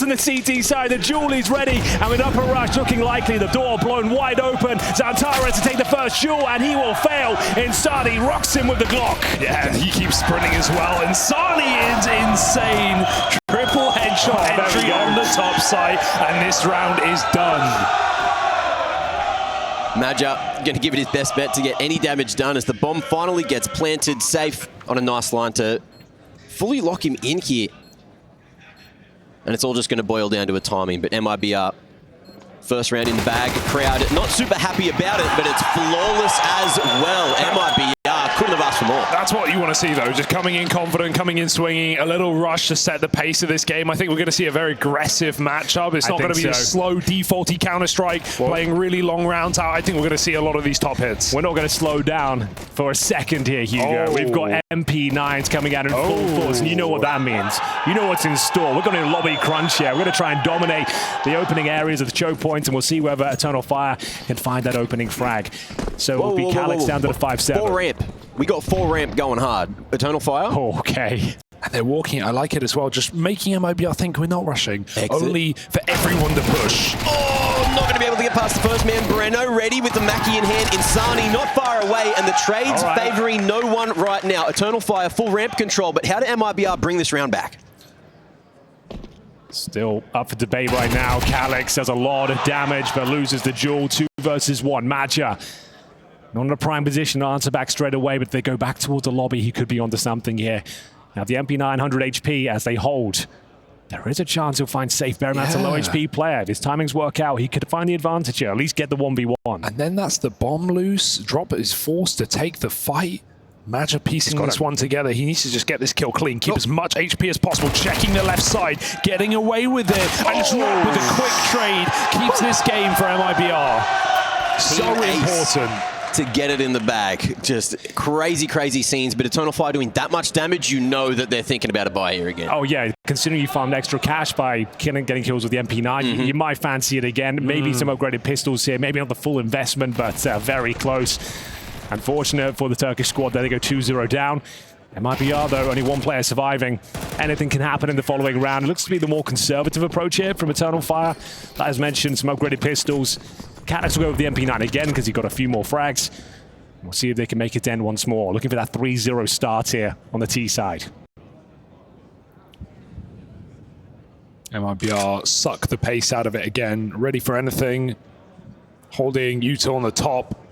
on the CT side. The Julie's ready, and with upper rush looking likely, the door blown wide open. Zantara to take the first Jewel, and he will fail. Insani rocks him with the Glock. Yeah, and he keeps sprinting as well. Insani is insane. Triple headshot entry on the top side, and this round is done. MIBR going to give it his best bet to get any damage done as the bomb finally gets planted safe on a nice line to fully lock him in here. And it's all just going to boil down to a timing, but MIBR, first round in the bag, crowd not super happy about it, but it's flawless as well. MIBR couldn't have asked for more. That's what you want to see, though. Just coming in confident, coming in swinging, a little rush to set the pace of this game. I think we're going to see a very aggressive matchup. It's not going to be a slow, defaulty Counter-Strike, playing really long rounds out. I think we're going to see a lot of these top hits. We're not going to slow down for a second here, Hugo. We've got MP9s coming out in full force, and you know what that means. You know what's in store. We're going to lobby crunch here. We're going to try and dominate the opening areas of the choke points, and we'll see whether Eternal Fire can find that opening frag. So it'll be Calyx down to the 5-7. 4 ramp. We got 4 ramp going hard. Eternal Fire. Oh, okay. And they're walking. I like it as well. Just making MIBR think we're not rushing. Exit. Only for everyone to push. Oh, not going to be able to get past the first man. Breno ready with the Mackie in hand. Insani not far away, and the trade's favoring no one right now. Eternal Fire, full ramp control, but how do MIBR bring this round back? Still up for debate right now. Calyx does a lot of damage, but loses the duel. 2 versus 1. MIBR not in a prime position to answer back straight away, but if they go back towards the lobby, he could be onto something here. Now the MP 900 HP as they hold. There is a chance he'll find safe. Bearman's a low HP player. If his timings work out, he could find the advantage here, at least get the 1v1. And then that's the bomb loose. Drop is forced to take the fight. MIBR piecing this one together. He needs to just get this kill clean, keep as much HP as possible, checking the left side, getting away with it, and Drop with a quick trade keeps this game for MIBR. So important to get it in the bag. Just crazy, crazy scenes, but Eternal Fire doing that much damage, you know that they're thinking about a buy here again. Oh yeah, considering you farmed extra cash by getting kills with the MP9, you might fancy it again. Maybe some upgraded pistols here, maybe not the full investment, but very close. Unfortunate for the Turkish squad, there they go 2-0 down. MIBR though, only 1 player surviving. Anything can happen in the following round. It looks to be the more conservative approach here from Eternal Fire. As mentioned, some upgraded pistols. Calyx will go with the MP9 again because he got a few more frags. We'll see if they can make it end once more. Looking for that 3-0 start here on the T side. MIBR suck the pace out of it again. Ready for anything. Holding Utah on the top.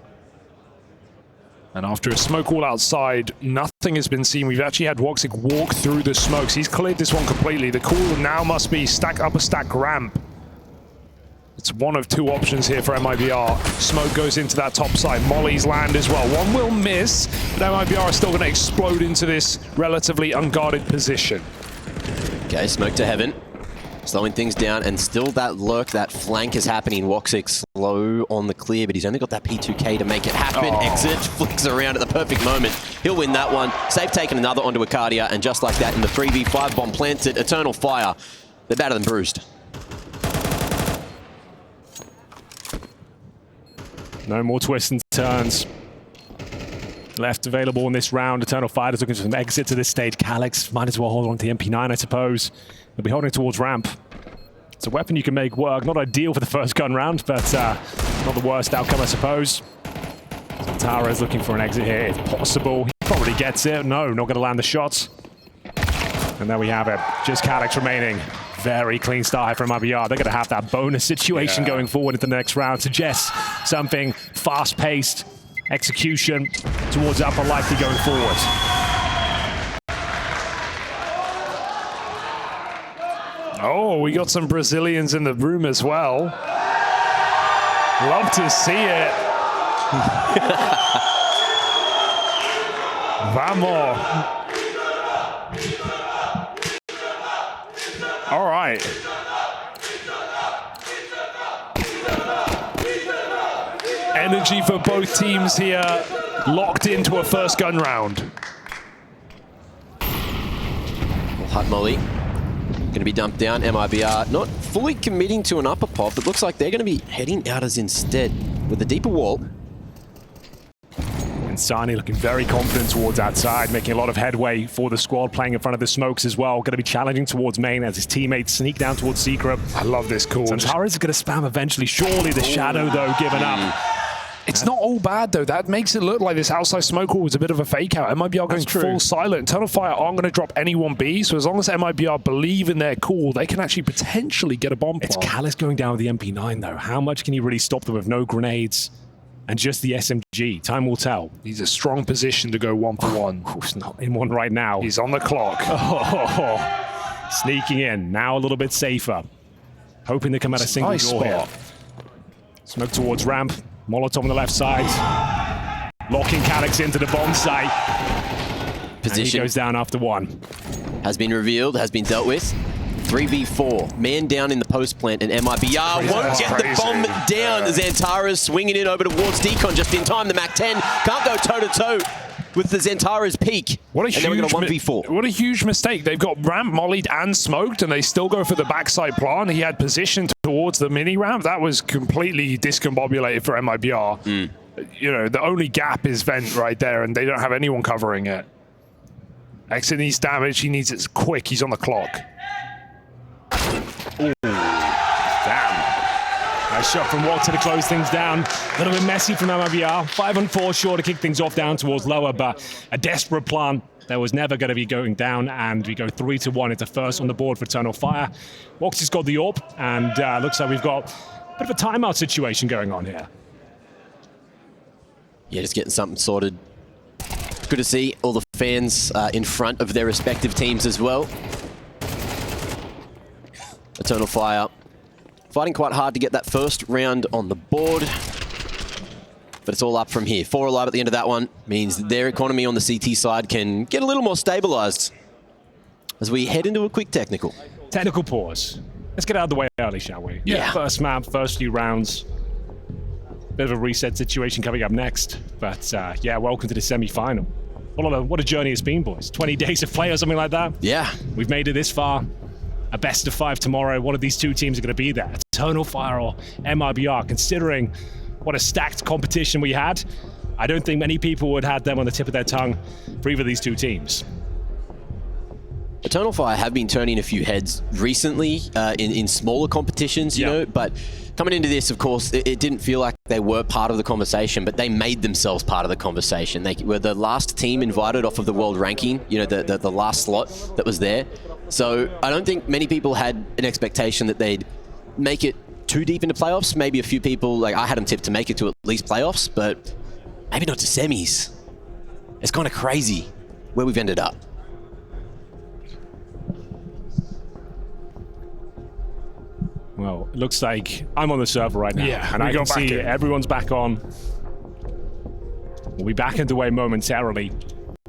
And after a smoke wall outside, nothing has been seen. We've actually had Woxic walk through the smokes. He's cleared this one completely. The call now must be stack up a stack ramp. It's one of 2 options here for MIBR. Smoke goes into that top side. Mollies land as well. One will miss, but MIBR is still going to explode into this relatively unguarded position. Okay, smoke to heaven. Slowing things down, and still that lurk, that flank is happening. Woxic slow on the clear, but he's only got that P2K to make it happen. Exit, flicks around at the perfect moment. He'll win that one. Safe taking another onto Arcadia, and just like that in the 3v5 bomb planted, Eternal Fire. They're better than bruised. No more twists and turns left available in this round. Eternal Fire is looking for some exit to this stage. Calyx might as well hold on to the MP9, I suppose. They'll be holding towards ramp. It's a weapon you can make work. Not ideal for the first gun round, but not the worst outcome, I suppose. Tara is looking for an exit here, if possible. He probably gets it. No, not going to land the shots. And there we have it. Just Calyx remaining. Very clean start from MIBR. They're going to have that bonus situation going forward into the next round. Suggests something fast-paced execution towards upper likely going forward. Oh, we got some Brazilians in the room as well. Love to see it. Vamos. All right. Energy for both teams here, locked into a first gun round. Hot Molly. Going to be dumped down. MIBR not fully committing to an upper pop. It looks like they're going to be heading outers instead with a deeper wall. And Sani looking very confident towards outside, making a lot of headway for the squad, playing in front of the smokes as well. Going to be challenging towards main as his teammates sneak down towards Secret. I love this call. Zantares is going to spam eventually. Surely the Shadow, though, giving up. It's not all bad, though. That makes it look like this outside smoke wall was a bit of a fake out. MIBR going full silent. Eternal Fire aren't going to drop any 1B, so as long as MIBR believe in their call, they can actually potentially get a bomb plant. It's Calix going down with the MP9, though. How much can he really stop them with no grenades and just the SMG? Time will tell. He's a strong position to go 1-for-1. He's not in one right now. He's on the clock. Oh, sneaking in. Now a little bit safer. Hoping to come out a single nice door here. Smoke towards ramp. Molotov on the left side. Locking Calix into the bomb site. Position. And he goes down after one. Has been revealed, has been dealt with. 3v4. Man down in the post plant, and MIBR won't get the bomb down. Zantares swinging in over towards Decon just in time. The MAC-10 can't go toe-to-toe with the Zantares peak. What a and then we're going to 1v4. What a huge mistake. They've got ramp mollied and smoked, and they still go for the backside plant. He had position towards the mini ramp. That was completely discombobulated for MIBR. You know, the only gap is vent right there, and they don't have anyone covering it. Exit needs damage. He needs it quick. He's on the clock. Ooh, damn. Nice shot from Walter to close things down. A little bit messy from MIBR. 5-on-4 sure to kick things off down towards lower, but a desperate plant that was never going to be going down, and we go 3-1. It's a first on the board for Eternal Fire. Woxy's got the AWP, and looks like we've got a bit of a timeout situation going on here. Yeah, just getting something sorted. Good to see all the fans in front of their respective teams as well. Eternal Fire fighting quite hard to get that first round on the board. But it's all up from here. 4 alive at the end of that one means that their economy on the CT side can get a little more stabilized as we head into a quick technical. Technical pause. Let's get out of the way early, shall we? Yeah. First map, first few rounds. Bit of a reset situation coming up next. But yeah, welcome to the semi-final. What a journey it's been, boys. 20 days of play or something like that. Yeah. We've made it this far. A best of 5 tomorrow. One of these two teams are going to be there. Eternal Fire or MIBR. Considering what a stacked competition we had, I don't think many people would have had them on the tip of their tongue for either of these two teams. Eternal Fire have been turning a few heads recently in smaller competitions, you know, but coming into this, of course, it didn't feel like they were part of the conversation, but they made themselves part of the conversation. They were the last team invited off of the world ranking, you know, the last slot that was there. So I don't think many people had an expectation that they'd make it too deep into playoffs. Maybe a few people, like I had them tipped to make it to at least playoffs, but maybe not to semis. It's kind of crazy where we've ended up. Well, it looks like I'm on the server right now. Yeah, and I can see everyone's back on. We'll be back underway momentarily.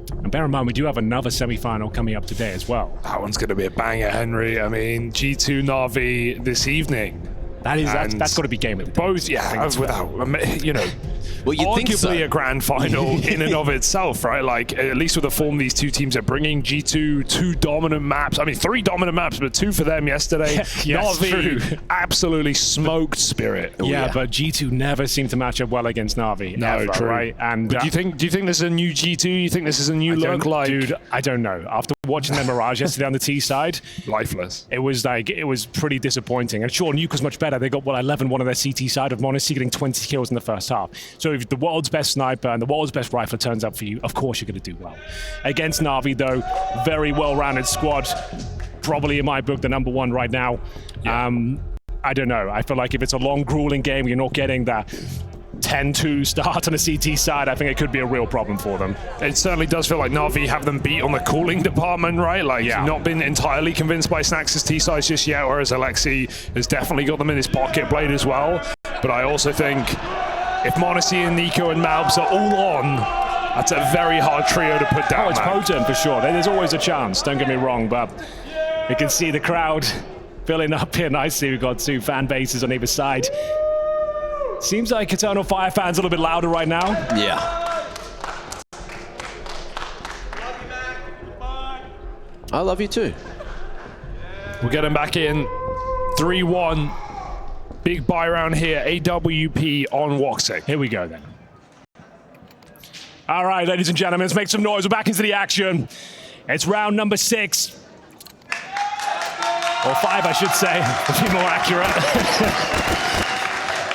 And bear in mind, we do have another semi-final coming up today as well. That one's going to be a banger, Henry. I mean, G2 Na'Vi this evening. That's got to be game of the day. Both, yeah, without, you know, well, you'd think so. Arguably a grand final in and of itself, right? Like, at least with the form these two teams are bringing, G2, 2 dominant maps. I mean, 3 dominant maps, but 2 for them yesterday. Yes, Na'Vi absolutely smoked Spirit. Yeah, but G2 never seemed to match up well against Na'Vi. No, ever, true. Right? And but do you think this is a new G2? You think this is a new look? Like, dude, I don't know. After watching their Mirage yesterday on the T side, lifeless. It was pretty disappointing. And sure, Nuke was much better. They got 11 on their CT side of Monacy, getting 20 kills in the first half. So if the world's best sniper and the world's best rifler turns up for you, of course you're going to do well. Against Na'Vi, though, very well-rounded squad. Probably in my book the #1 right now. Yeah. I don't know. I feel like if it's a long, grueling game, you're not getting that 10-2 start on the CT side, I think it could be a real problem for them. It certainly does feel like Na'Vi have them beat on the cooling department, right? Like, not been entirely convinced by Snax's T-sides just yet, whereas Alexi has definitely got them in his pocket blade as well. But I also think if Monacy and Nico and Malbs are all on, that's a very hard trio to put down. Oh, it's potent for sure. There's always a chance, don't get me wrong, but you can see the crowd filling up here nicely. We've got 2 fan bases on either side. Seems like Eternal Fire fans a little bit louder right now. Yeah. I love you too. We'll get him back in. 3-1. Big buy round here. AWP on Woxic. Here we go then. All right, ladies and gentlemen, let's make some noise. We're back into the action. It's round number 6. Or 5, I should say, to be more accurate.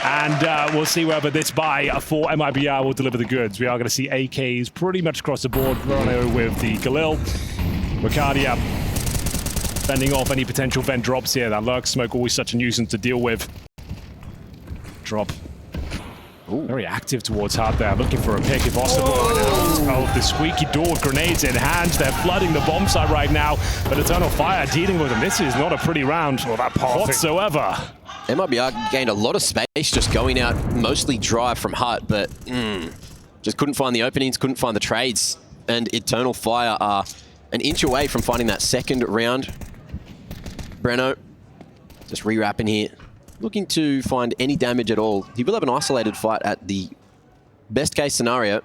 And we'll see whether this buy for MIBR will deliver the goods. We are going to see AKs pretty much across the board. Verano with the Galil. Wicardia fending off any potential vent drops here. That lurk smoke, always such a nuisance to deal with. Drop. Ooh. Very active towards hard there, looking for a pick if possible. Oh, the squeaky door with grenades in hand. They're flooding the bomb site right now, but Eternal Fire dealing with them. This is not a pretty round whatsoever. MIBR gained a lot of space just going out mostly dry from Hut, but just couldn't find the openings, couldn't find the trades. And Eternal Fire are an inch away from finding that second round. Breno just re-wrapping here. Looking to find any damage at all. He will have an isolated fight at the best case scenario.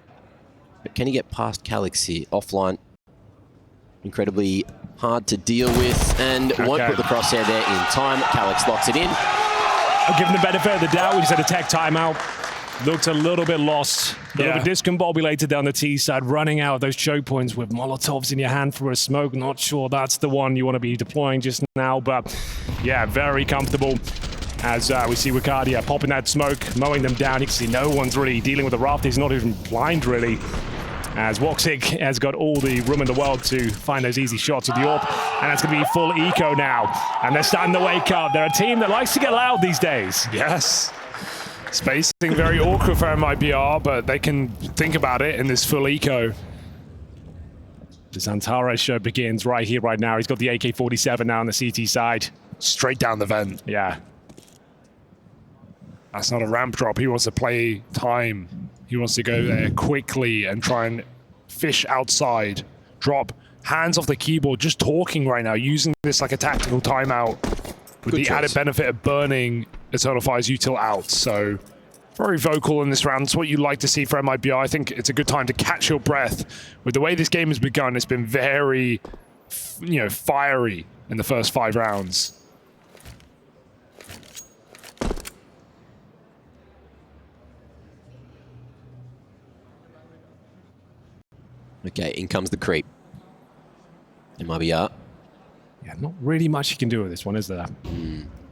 But can he get past Calyx here? Offline. Incredibly hard to deal with. And won't put the crosshair there in time. Calyx locks it in. I'll give him the benefit of the doubt. We just had a tech timeout. Looked a little bit lost. A little bit discombobulated down the T side. Running out of those choke points with Molotovs in your hand for a smoke. Not sure that's the one you want to be deploying just now. But yeah, very comfortable. As we see Wicardia popping that smoke, mowing them down. You can see no one's really dealing with the raft. He's not even blind, really. As Woxic has got all the room in the world to find those easy shots with the AWP. And that's going to be full eco now. And they're starting to wake up. They're a team that likes to get loud these days. Yes. Spacing very awkward for MIBR, but they can think about it in this full eco. The Zantares show begins right here, right now. He's got the AK-47 now on the CT side. Straight down the vent. Yeah. That's not a ramp drop. He wants to play time. He wants to go there quickly and try and fish outside. Drop. Hands off the keyboard. Just talking right now. Using this like a tactical timeout. With the added benefit of burning Eternal Fire's util out. So, very vocal in this round. It's what you like to see for MIBR. I think it's a good time to catch your breath. With the way this game has begun, it's been very, fiery in the first 5 rounds. Okay, in comes the creep. MIBR. Yeah, not really much you can do with this one, is there?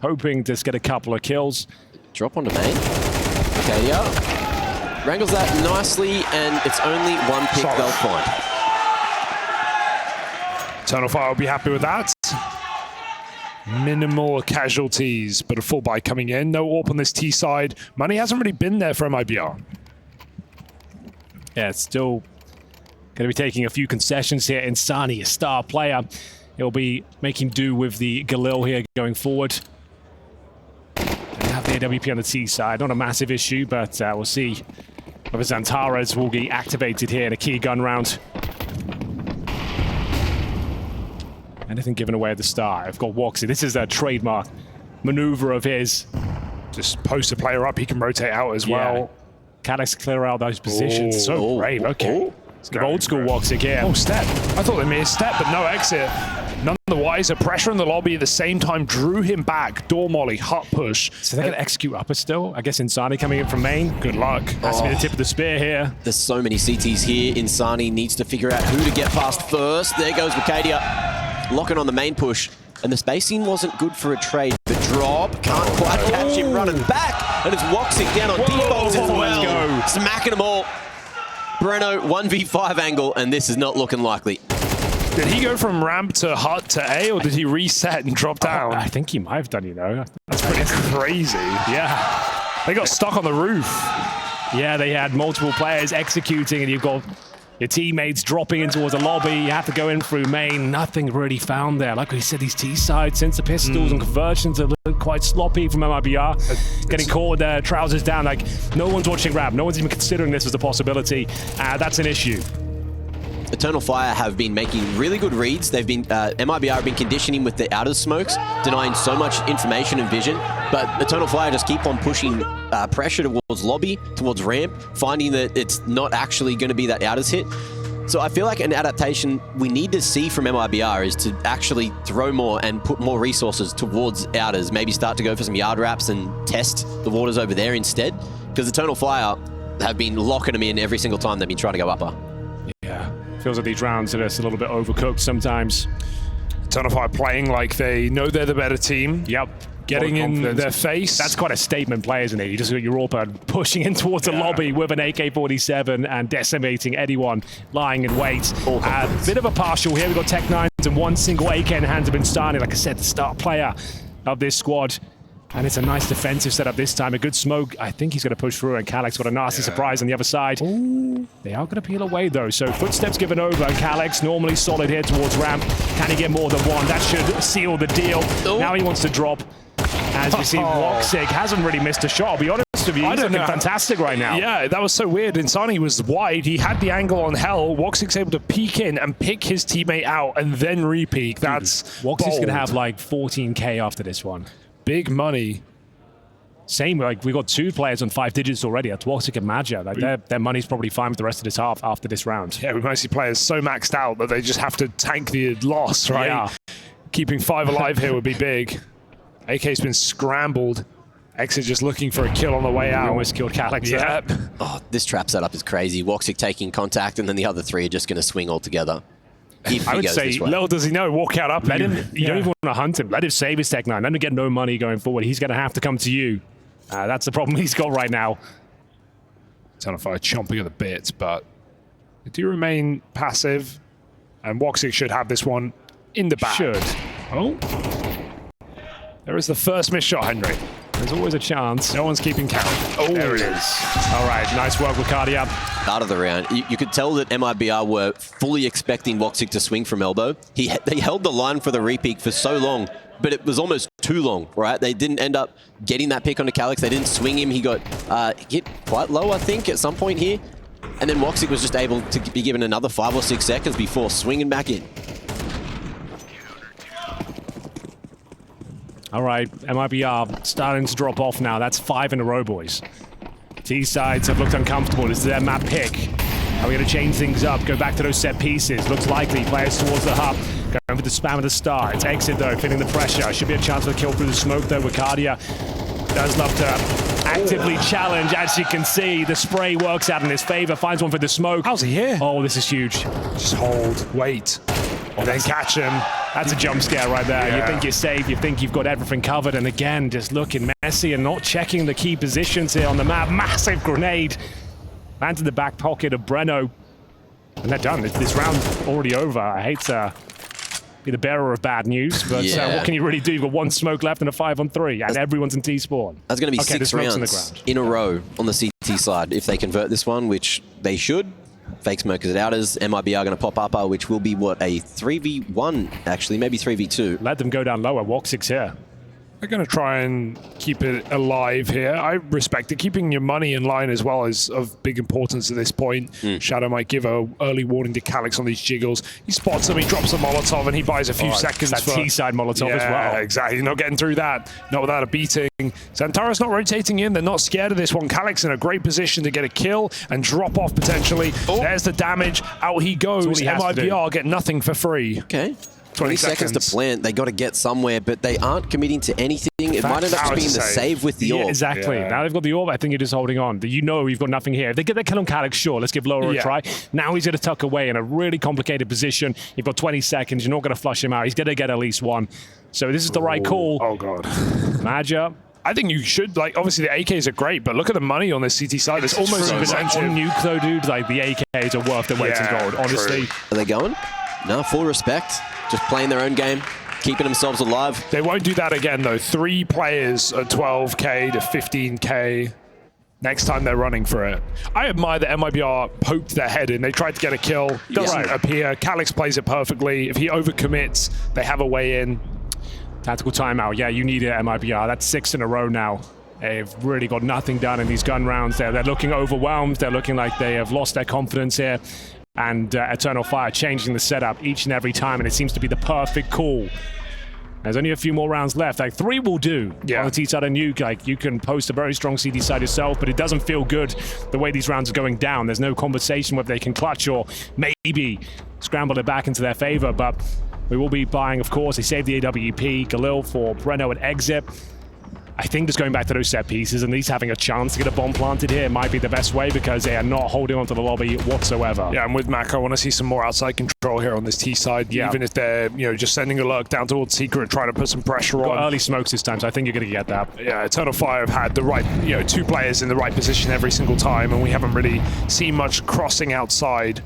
Hoping to just get a couple of kills. Drop onto main. Wicardia wrangles that nicely, and it's only one pick they'll find. Eternal Fire will be happy with that. Minimal casualties, but a full buy coming in. No AWP on this T side. Money hasn't really been there for MIBR. Yeah, it's still going to be taking a few concessions here. Insani, a star player. He'll be making do with the Galil here going forward. They have the AWP on the T side. Not a massive issue, but we'll see whether Zantares will be activated here in a key gun round. Anything given away at the start. I've got Woxy. This is a trademark maneuver of his. Just post a player up. He can rotate out as well. Calyx clear out those positions. So brave. Okay. Old school Woxic here. Oh, step. I thought they made a step, but no exit. None the wiser. Pressure in the lobby at the same time drew him back. Door molly, hut push. So they're going to execute upper still. I guess Insani coming in from main. Good luck. Has to be the tip of the spear here. There's so many CTs here. Insani needs to figure out who to get past first. There goes Wicardia, locking on the main push. And the spacing wasn't good for a trade. The drop can't quite catch him running back. And it's Woxic down on default as well. Smacking them all. Breno 1v5 angle, and this is not looking likely. Did he go from ramp to hut to A, or did he reset and drop down? I think he might have done, That's pretty crazy. Yeah. They got stuck on the roof. Yeah, they had multiple players executing, and you've got your teammates dropping in towards the lobby. You have to go in through main. Nothing really found there. Like we said, these T-sides, sensor pistols and conversions are quite sloppy from MIBR. Getting caught with their trousers down. Like, no one's watching ramp. No one's even considering this as a possibility. That's an issue. Eternal Fire have been making really good reads. They've been, MIBR have been conditioning with the outer smokes, denying so much information and vision. But Eternal Fire just keep on pushing pressure towards lobby, towards ramp, finding that it's not actually going to be that outers hit. So I feel like an adaptation we need to see from MIBR is to actually throw more and put more resources towards outers. Maybe start to go for some yard wraps and test the waters over there instead. Because Eternal Fire, have been locking them in every single time they've been trying to go upper. Yeah, feels like these rounds are just a little bit overcooked sometimes. Eternal Fire playing like they know they're the better team. Yep. Getting in their face. That's quite a statement play, isn't it? You just got Europa pushing in towards the lobby with an AK-47 and decimating anyone lying in wait. Bit of a partial here. We've got Tech9s and one single AK in hand have been starting. Like I said, the star player of this squad. And it's a nice defensive setup this time. A good smoke. I think he's going to push through, and Calyx got a nasty surprise on the other side. Ooh. They are going to peel away, though. So footsteps given over. Calyx normally solid here towards ramp. Can he get more than one? That should seal the deal. Ooh. Now he wants to drop. As we see, Woxic hasn't really missed a shot. I'll be honest with you, he's looking fantastic right now. Yeah, that was so weird. Insani was wide. He had the angle on Hell. Woxic's able to peek in and pick his teammate out and then re-peek. That's Woxic's going to have like 14K after this one. Big money. Same, like we got 2 players on 5 digits already. That's Woxic and Maja. Like their money's probably fine with the rest of this half after this round. Yeah, we might see players so maxed out that they just have to tank the loss, right? Yeah. Keeping 5 alive here would be big. AK's been scrambled. Exit just looking for a kill on the way out. Almost killed Calyx. Yep. Oh, this trap setup is crazy. Woxic taking contact, and then the other 3 are just going to swing all together. I would say, little does he know, walk out up. Let him. You don't even want to hunt him. Let him save his Tech9. Let him get no money going forward. He's going to have to come to you. That's the problem he's got right now. Eternal Fire chomping at the bit, but they do remain passive. And Woxic should have this one in the bag. Should. Oh. There is the first missed shot, Henry. There's always a chance. No one's keeping count. Oh, there it is. All right, nice work with Cardia. Out of the round. You could tell that MIBR were fully expecting Woxic to swing from elbow. They held the line for the re-peek for so long, but it was almost too long, right? They didn't end up getting that pick onto Calyx. They didn't swing him. He got hit quite low, I think, at some point here. And then Woxic was just able to be given another 5 or 6 seconds before swinging back in. All right, MIBR starting to drop off now. That's 5 in a row, boys. T-sides have looked uncomfortable. This is their map pick. Are we going to change things up? Go back to those set pieces. Looks likely. Players towards the hub. Going for the spam at the start. It's Exit, though, feeling the pressure. Should be a chance for a kill through the smoke, though, with Cardia. Does love to actively challenge. As you can see, the spray works out in his favor. Finds one for the smoke. How's he here? Oh, this is huge. Just hold, wait, and then catch him. That's a jump scare right there. Yeah. You think you're safe, you think you've got everything covered, and again, just looking messy and not checking the key positions here on the map. Massive grenade. Lands in the back pocket of Breno. And they're done. This round's already over. I hate to be the bearer of bad news, but what can you really do? You've got 1 smoke left and a 5-on-3, and everyone's in T-spawn. That's going to be 6 rounds in a row on the CT side if they convert this one, which they should. Fake smokers at outers. MIBR going to pop up, which will be, what, a 3v1, actually, maybe 3v2. Let them go down lower. Woxic's here. They're going to try and keep it alive here. I respect it. Keeping your money in line as well is of big importance at this point. Shadow might give an early warning to Calyx on these jiggles. He spots him, he drops a Molotov, and he buys a few seconds that for... T-side Molotov as well. Yeah, exactly. Not getting through that. Not without a beating. Xantara's not rotating in. They're not scared of this one. Calyx in a great position to get a kill and drop off potentially. There's the damage. Out he goes. MIBR get nothing for free. Okay. 20 seconds to plant. They got to get somewhere, but they aren't committing to anything. It might end up being the save with the orb. Exactly. Now they've got the orb. I think you're just holding on. You know you've got nothing here. If they get their kill on Calyx, sure, let's give Lower a try. Now he's going to tuck away in a really complicated position. You've got 20 seconds. You're not going to flush him out. He's going to get at least 1. So this is the right call. Oh, God. Maja. I think you should, like, obviously the AKs are great, but look at the money on this CT side. It's almost on Nuke, though, dude. Like, the AKs are worth their weight in gold, honestly. Are they going? No, full respect. Just playing their own game, keeping themselves alive. They won't do that again, though. 3 players at 12K to 15K. Next time they're running for it. I admire that MIBR poked their head in. They tried to get a kill. Doesn't appear. Calyx plays it perfectly. If he overcommits, they have a way in. Tactical timeout. Yeah, you need it, MIBR. That's 6 in a row now. They've really got nothing done in these gun rounds. They're looking overwhelmed. They're looking like they have lost their confidence here. And Eternal Fire changing the setup each and every time, and it seems to be the perfect call. There's only a few more rounds left. Like 3 will do on the T-side of Nuke. Like you can post a very strong CD side yourself, but it doesn't feel good the way these rounds are going down. There's no conversation whether they can clutch or maybe scramble it back into their favor. But we will be buying, of course. They saved the AWP. Galil for Breno at exit. I think just going back to those set pieces and at least having a chance to get a bomb planted here might be the best way because they are not holding onto the lobby whatsoever. Yeah, and with Mac, I want to see some more outside control here on this T side. Yeah. Even if they're, just sending a lurk down towards Secret, trying to put some pressure on. Early smokes this time, so I think you're going to get that. Yeah, Eternal Fire have had the right, 2 players in the right position every single time, and we haven't really seen much crossing outside.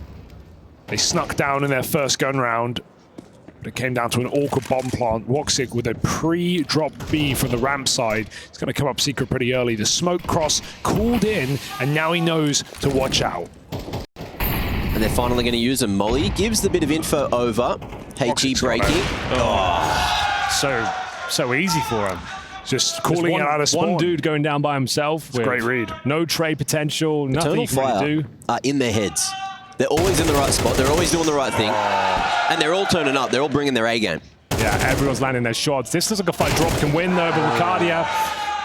They snuck down in their first gun round. But it came down to an awkward bomb plant. Woxic with a pre-drop B from the ramp side. It's going to come up Secret pretty early. The smoke cross called in, and now he knows to watch out. And they're finally going to use a molly. Gives the bit of info over. HE breaking. So easy for him. Just calling it out of spawn. One dude going down by himself. With great read. No trade potential. Nothing Eternal you can Fire do. are in their heads. They're always in the right spot. They're always doing the right thing. And they're all turning up. They're all bringing their A game. Yeah, everyone's landing their shots. This looks like a fight Drop can win, though, but Ricardia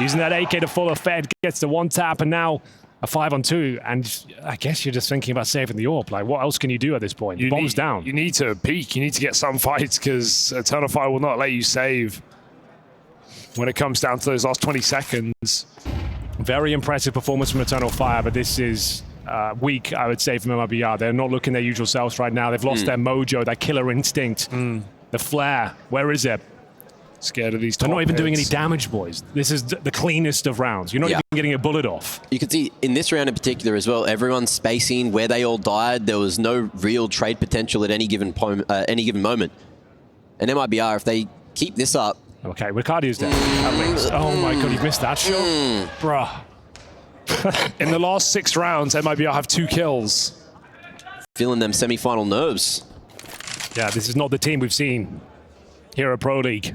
using that AK to full effect, gets the one tap, and now a 5-on-2. And I guess you're just thinking about saving the AWP. Like, what else can you do at this point? The bomb's down. You need to peek. You need to get some fights because Eternal Fire will not let you save when it comes down to those last 20 seconds. Very impressive performance from Eternal Fire, but this is weak, I would say, from MIBR. They're not looking their usual selves right now. They've lost their mojo, that killer instinct, the flair. Where is it? Scared of these top They're not even doing any hits. damage, boys. This is the cleanest of rounds. You're not even getting a bullet off. You can see in this round in particular as well, everyone's spacing where they all died. There was no real trade potential at any given moment. And MIBR, if they keep this up... Okay, Ricardia's dead, at least. Oh my god, he missed that shot. Bruh. In the last 6 rounds, MIBR have 2 kills. Feeling them semi-final nerves. Yeah, this is not the team we've seen here at Pro League.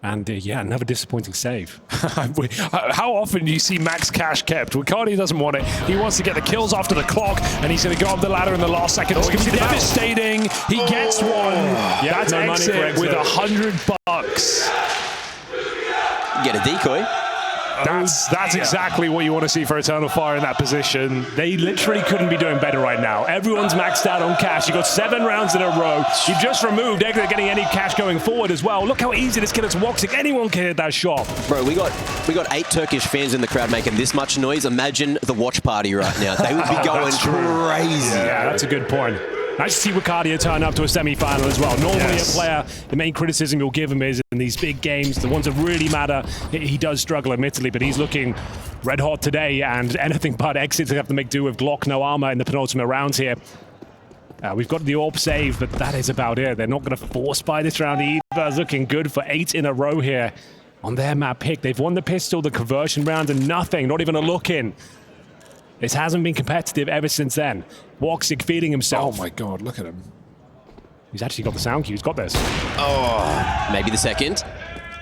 And yeah, another disappointing save. How often do you see max cash kept? Ricardi doesn't want it. He wants to get the kills after the clock, and he's going to go up the ladder in the last second. It's going to be devastating. He gets one. Yeah, that's no exit with $100. Get a decoy. That's exactly what you want to see for Eternal Fire in that position. They literally couldn't be doing better right now. Everyone's maxed out on cash. You got 7 rounds in a row. You just removed Exit getting any cash going forward as well. Look how easy this kid is. Woxic. Anyone can hit that shot. Bro, we got 8 Turkish fans in the crowd making this much noise. Imagine the watch party right now. They would be going crazy. Yeah, that's a good point. Nice to see Ricardia turn up to a semi-final as well. Normally a player, the main criticism you'll give him is in these big games, the ones that really matter, he does struggle admittedly, but he's looking red hot today, and anything but exits have to make do with Glock, no armor in the penultimate rounds here. We've got the AWP save, but that is about it. They're not going to force by this round either. It's looking good for 8 in a row here on their map pick. They've won the pistol, the conversion round, and nothing, not even a look in. This hasn't been competitive ever since then. Woxic feeding himself. Oh my god, look at him. He's actually got the sound cue. He's got this. Oh, maybe the second.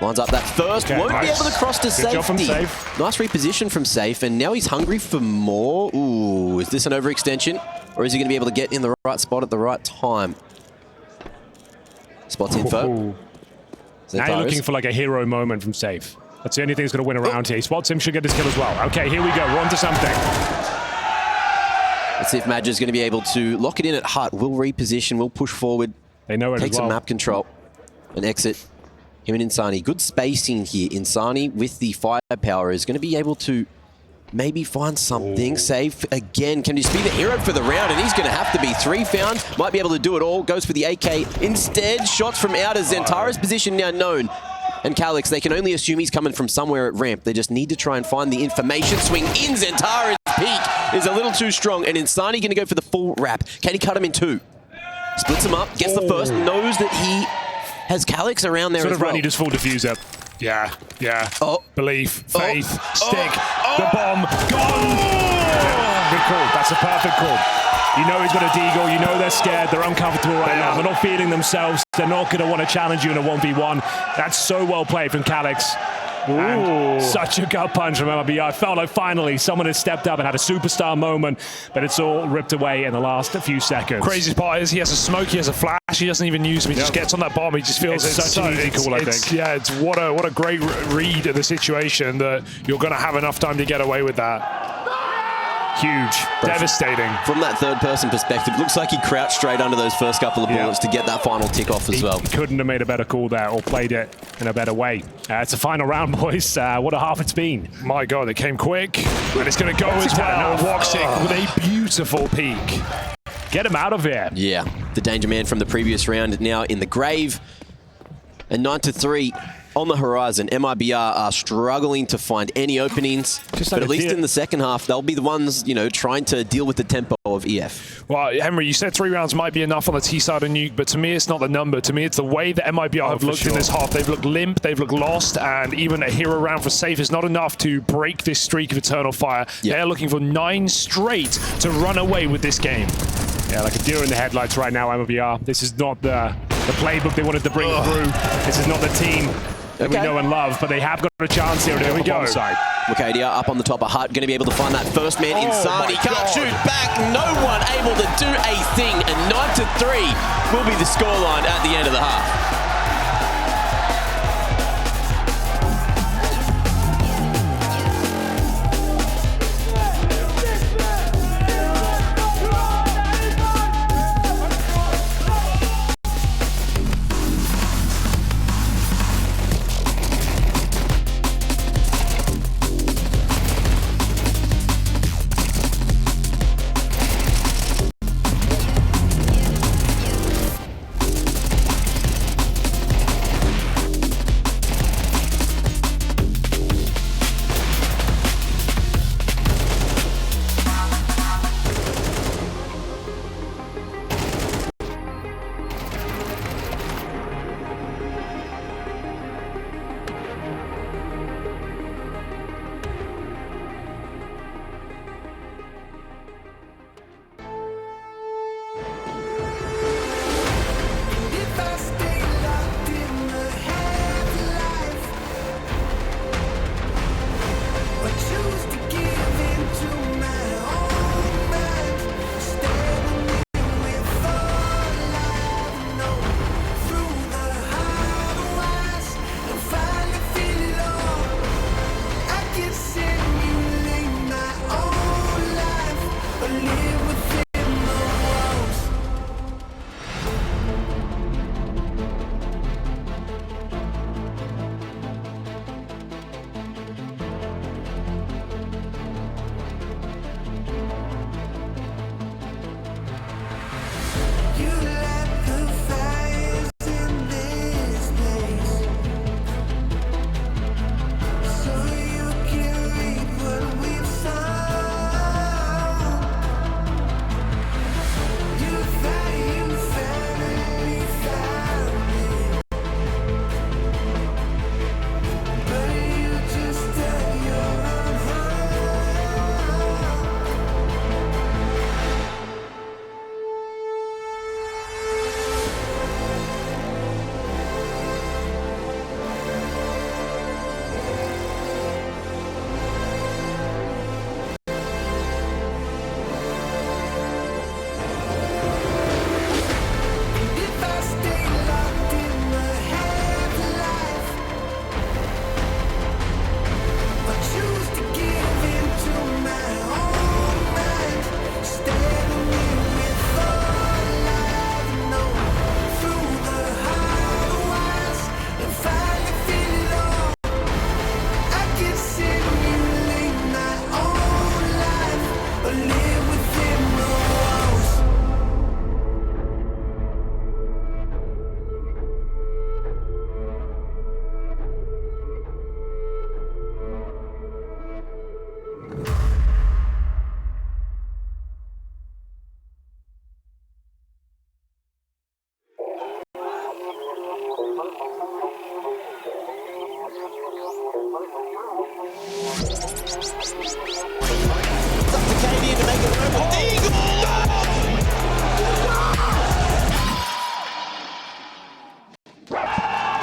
Lines up that first. Okay, Won't be able to cross to Good job from safety. Safe. Nice reposition from Safe, and now he's hungry for more. Ooh, is this an overextension? Or is he going to be able to get in the right spot at the right time? Spots info. Now you're looking for like a hero moment from Safe. That's the only thing that's going to win around here. He spots him, should get his kill as well. Okay, here we go. We're on to something. Let's see if Madge is going to be able to lock it in at Hut. Will reposition, will push forward. They know it Take as well. some map control and exit. Him and Insani. Good spacing here. Insani with the firepower is going to be able to maybe find something. Safe again. Can just be the hero for the round, and he's going to have to be 3 found. Might be able to do it all. Goes for the AK. Instead, shots from out as Zentara's position now known. And Calix, they can only assume he's coming from somewhere at ramp. They just need to try and find the information. Swing in. Zentara's peak is a little too strong, and Insani going to go for the full wrap. Can he cut him in 2? Splits him up, gets the first, knows that he has Calix around there as well. He just full diffuser. Yeah, yeah. Oh. Belief, faith, stick, the bomb, gone! Good call. That's a perfect call. You know he's got a deagle. You know they're scared. They're uncomfortable right now. They're not feeding themselves. They're not going to want to challenge you in a 1v1. That's so well played from Calix. And such a gut punch from MIBR. I felt like finally someone has stepped up and had a superstar moment, but it's all ripped away in the last few seconds. Crazy part is he has a smoke, he has a flash, he doesn't even use them. He just gets on that bomb. He just feels it's such an easy call, I think. Yeah, it's what a great read of the situation that you're going to have enough time to get away with that. Huge. Devastating. From that third-person perspective, it looks like he crouched straight under those first couple of bullets to get that final tick off as well. He couldn't have made a better call there or played it in a better way. It's a final round, boys. What a half it's been. My God, it came quick. And it's going to go as well. Woxic with a beautiful peek. Get him out of here. Yeah, the danger man from the previous round now in the grave. And 9-3 on the horizon. MIBR are struggling to find any openings, but at least in the second half, they'll be the ones, you know, trying to deal with the tempo of EF. Well, Henry, you said 3 rounds might be enough on the T side of Nuke, but to me, it's not the number. To me, it's the way that MIBR have looked in this half. They've looked limp, they've looked lost, and even a hero round for Safe is not enough to break this streak of Eternal Fire. They're looking for 9 straight to run away with this game. Yeah, like a deer in the headlights right now, MIBR. This is not the playbook they wanted to bring through. This is not the team that we know and love, but they have got a chance here. There we go. Mukadia up on the top of Hut, going to be able to find that first man inside. He can't shoot back. No one able to do a thing, and 9-3 will be the scoreline at the end of the half.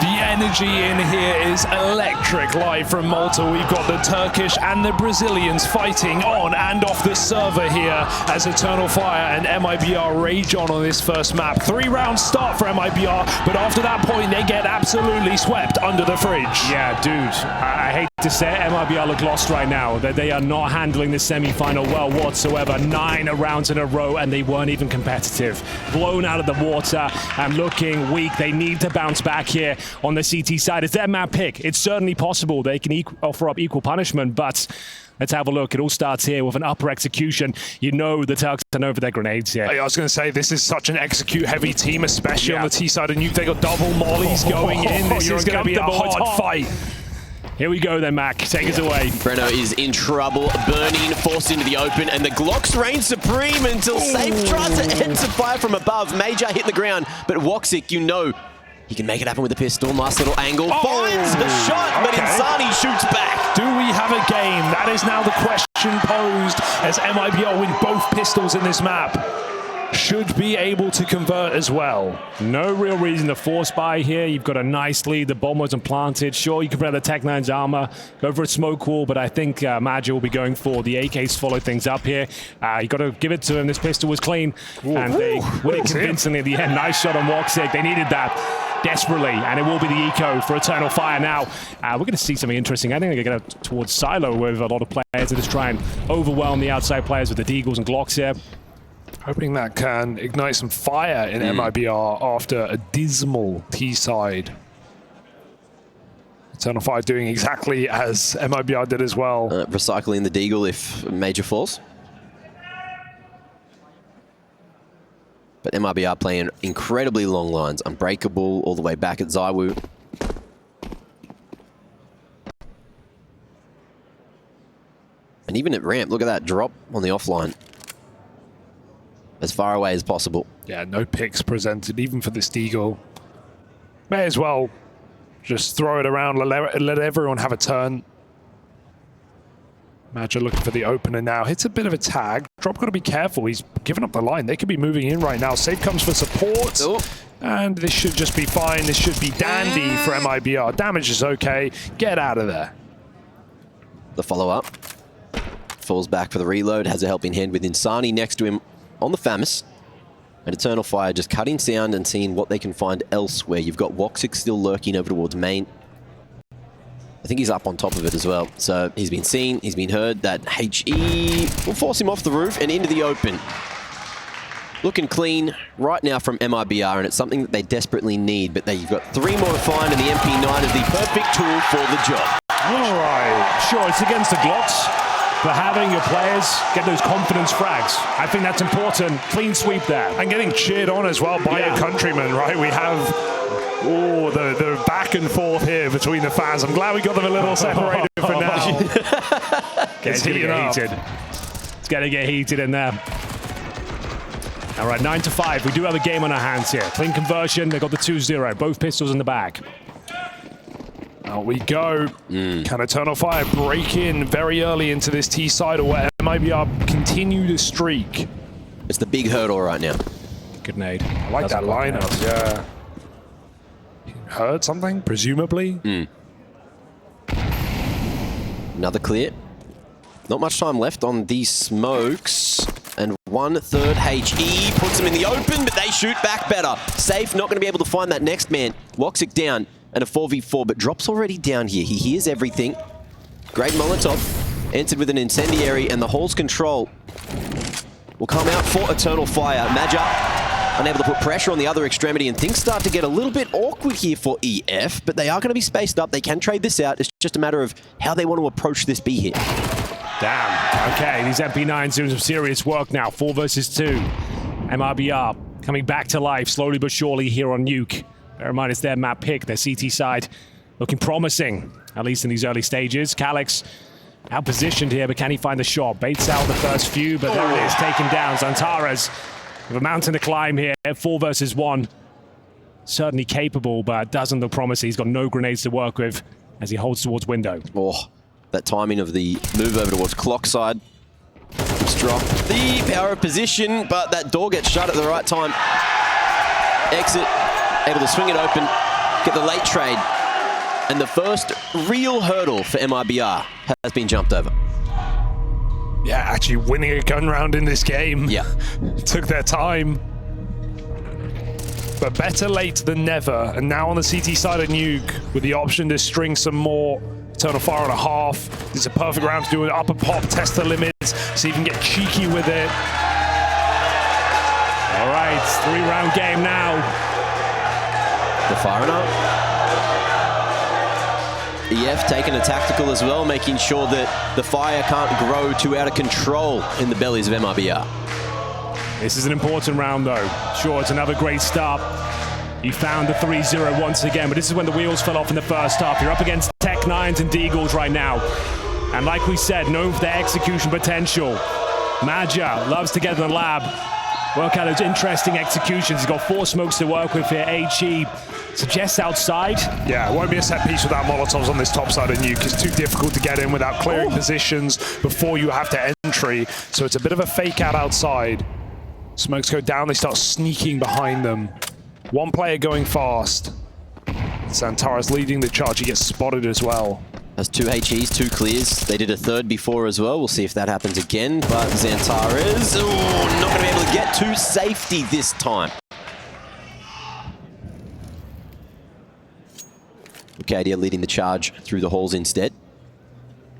The energy in here is electric. Live from Malta, we've got the Turkish and the Brazilians fighting on and off the server here as Eternal Fire and MIBR rage on this first map. 3-round start for MIBR, but after that point, they get absolutely swept under the fridge. Yeah, dude, I hate to say it, MIBR look lost right now. They are not handling the semi-final well whatsoever. 9 rounds in a row, and they weren't even competitive. Blown out of the water and looking weak. They need to bounce back here on the CT side. It's their map pick. It's certainly possible they can offer up equal punishment, but let's have a look. It all starts here with an upper execution. You know the Turks are known for their grenades here. I was going to say, this is such an execute-heavy team, especially on the T side of Nuke. They got double mollies going in. This is going to be a hard fight. Here we go then, Mac. Take us away. Breno is in trouble. Burning, forced into the open, and the Glocks reign supreme until Safe tries to enter fire from above. Major hit the ground, but Woxic, you know, he can make it happen with a pistol. Nice little angle. Finds the shot, but Insani shoots back. Do we have a game? That is now the question posed as MIBR with both pistols in this map. Should be able to convert as well. No real reason to force buy here. You've got a nice lead. The bomb wasn't planted. Sure, you can play the Tech-9's armor, go for a smoke wall, but I think Major will be going for the AKs, follow things up here. You got to give it to him. This pistol was clean, and they win it convincingly at the end. Nice shot on Woxic. They needed that desperately, and it will be the eco for Eternal Fire now. We're going to see something interesting. I think they're going to go towards Silo with a lot of players that just try and overwhelm the outside players with the Deagles and Glocks here. Hoping that can ignite some fire in MIBR after a dismal T-side. Eternal Fire doing exactly as MIBR did as well. Recycling the Deagle if Major falls. But MIBR playing incredibly long lines. Unbreakable all the way back at Zywoo. And even at ramp, look at that drop on the offline. As far away as possible. Yeah, no picks presented, even for this Deagle. May as well just throw it around, let everyone have a turn. Major looking for the opener now. Hits a bit of a tag. Drop got to be careful. He's giving up the line. They could be moving in right now. Safe comes for support. And this should just be fine. This should be dandy for MIBR. Damage is okay. Get out of there. The follow-up. Falls back for the reload. Has a helping hand with Insani next to him on the Famis. And Eternal Fire just cutting sound and seeing what they can find elsewhere. You've got Woxic still lurking over towards main. I think he's up on top of it as well. So he's been seen, he's been heard. That HE will force him off the roof and into the open. Looking clean right now from MIBR, and it's something that they desperately need. But you've got 3 more to find, and the MP9 is the perfect tool for the job. All right. Sure, it's against the Glocks. But having your players get those confidence frags, I think that's important. Clean sweep there. And getting cheered on as well by your countrymen, right? We have the back and forth here between the fans. I'm glad we got them a little separated for now. It's heating up. It's going to get heated in there. All right, 9-5. We do have a game on our hands here. Clean conversion. They got the 2-0. Both pistols in the back. Out we go. Can Eternal Fire break in very early into this T-side, or where MIBR continue to streak? It's the big hurdle right now. Good nade. I like that lineup, yeah. Heard something, presumably? Another clear. Not much time left on these smokes. And 1/3 HE puts them in the open, but they shoot back better. Safe, not going to be able to find that next man. Woxic down. And a 4v4, but Drop's already down here. He hears everything. Great Molotov. Entered with an incendiary, and the Hall's control will come out for Eternal Fire. Major unable to put pressure on the other extremity, and things start to get a little bit awkward here for EF, but they are going to be spaced up. They can trade this out. It's just a matter of how they want to approach this B hit. Damn. Okay, these MP9s doing some serious work now. 4 versus 2. MIBR coming back to life slowly but surely here on Nuke. Bear in mind, it's their map pick, their CT side looking promising, at least in these early stages. Calyx out-positioned here, but can he find the shot? Baits out the first few, but there it is, taken down. Zantaras with a mountain to climb here, 4 versus 1. Certainly capable, but doesn't look promising. He's got no grenades to work with as he holds towards window. Oh, that timing of the move over towards clock side. Just drop the power of position, but that door gets shut at the right time. Exit. Able to swing it open, get the late trade. And the first real hurdle for MIBR has been jumped over. Yeah, actually winning a gun round in this game. Yeah. Took their time. But better late than never. And now on the CT side of Nuke, with the option to string some more Eternal Fire on a half. This is a perfect round to do an upper pop, test the limits, so you can get cheeky with it. All right, 3-round game now. The firing up. EF taking a tactical as well, making sure that the fire can't grow too out of control in the bellies of MIBR. This is an important round, though. Sure, it's another great start. You found the 3-0 once again, but this is when the wheels fell off in the first half. You're up against Tech-9s and Deagles right now. And like we said, known for their execution potential. Maja loves to get in the lab. Work out those interesting executions. He's got 4 smokes to work with here. HE suggests outside. Yeah, it won't be a set piece without Molotovs on this top side of Nuke. It's too difficult to get in without clearing positions before you have to entry. So it's a bit of a fake out outside. Smokes go down, they start sneaking behind them. One player going fast. Xantara's leading the charge, he gets spotted as well. That's 2 HEs, 2 clears. They did a third before as well. We'll see if that happens again, but Xantara is not going to be able to get to safety this time. Arcadia leading the charge through the halls instead.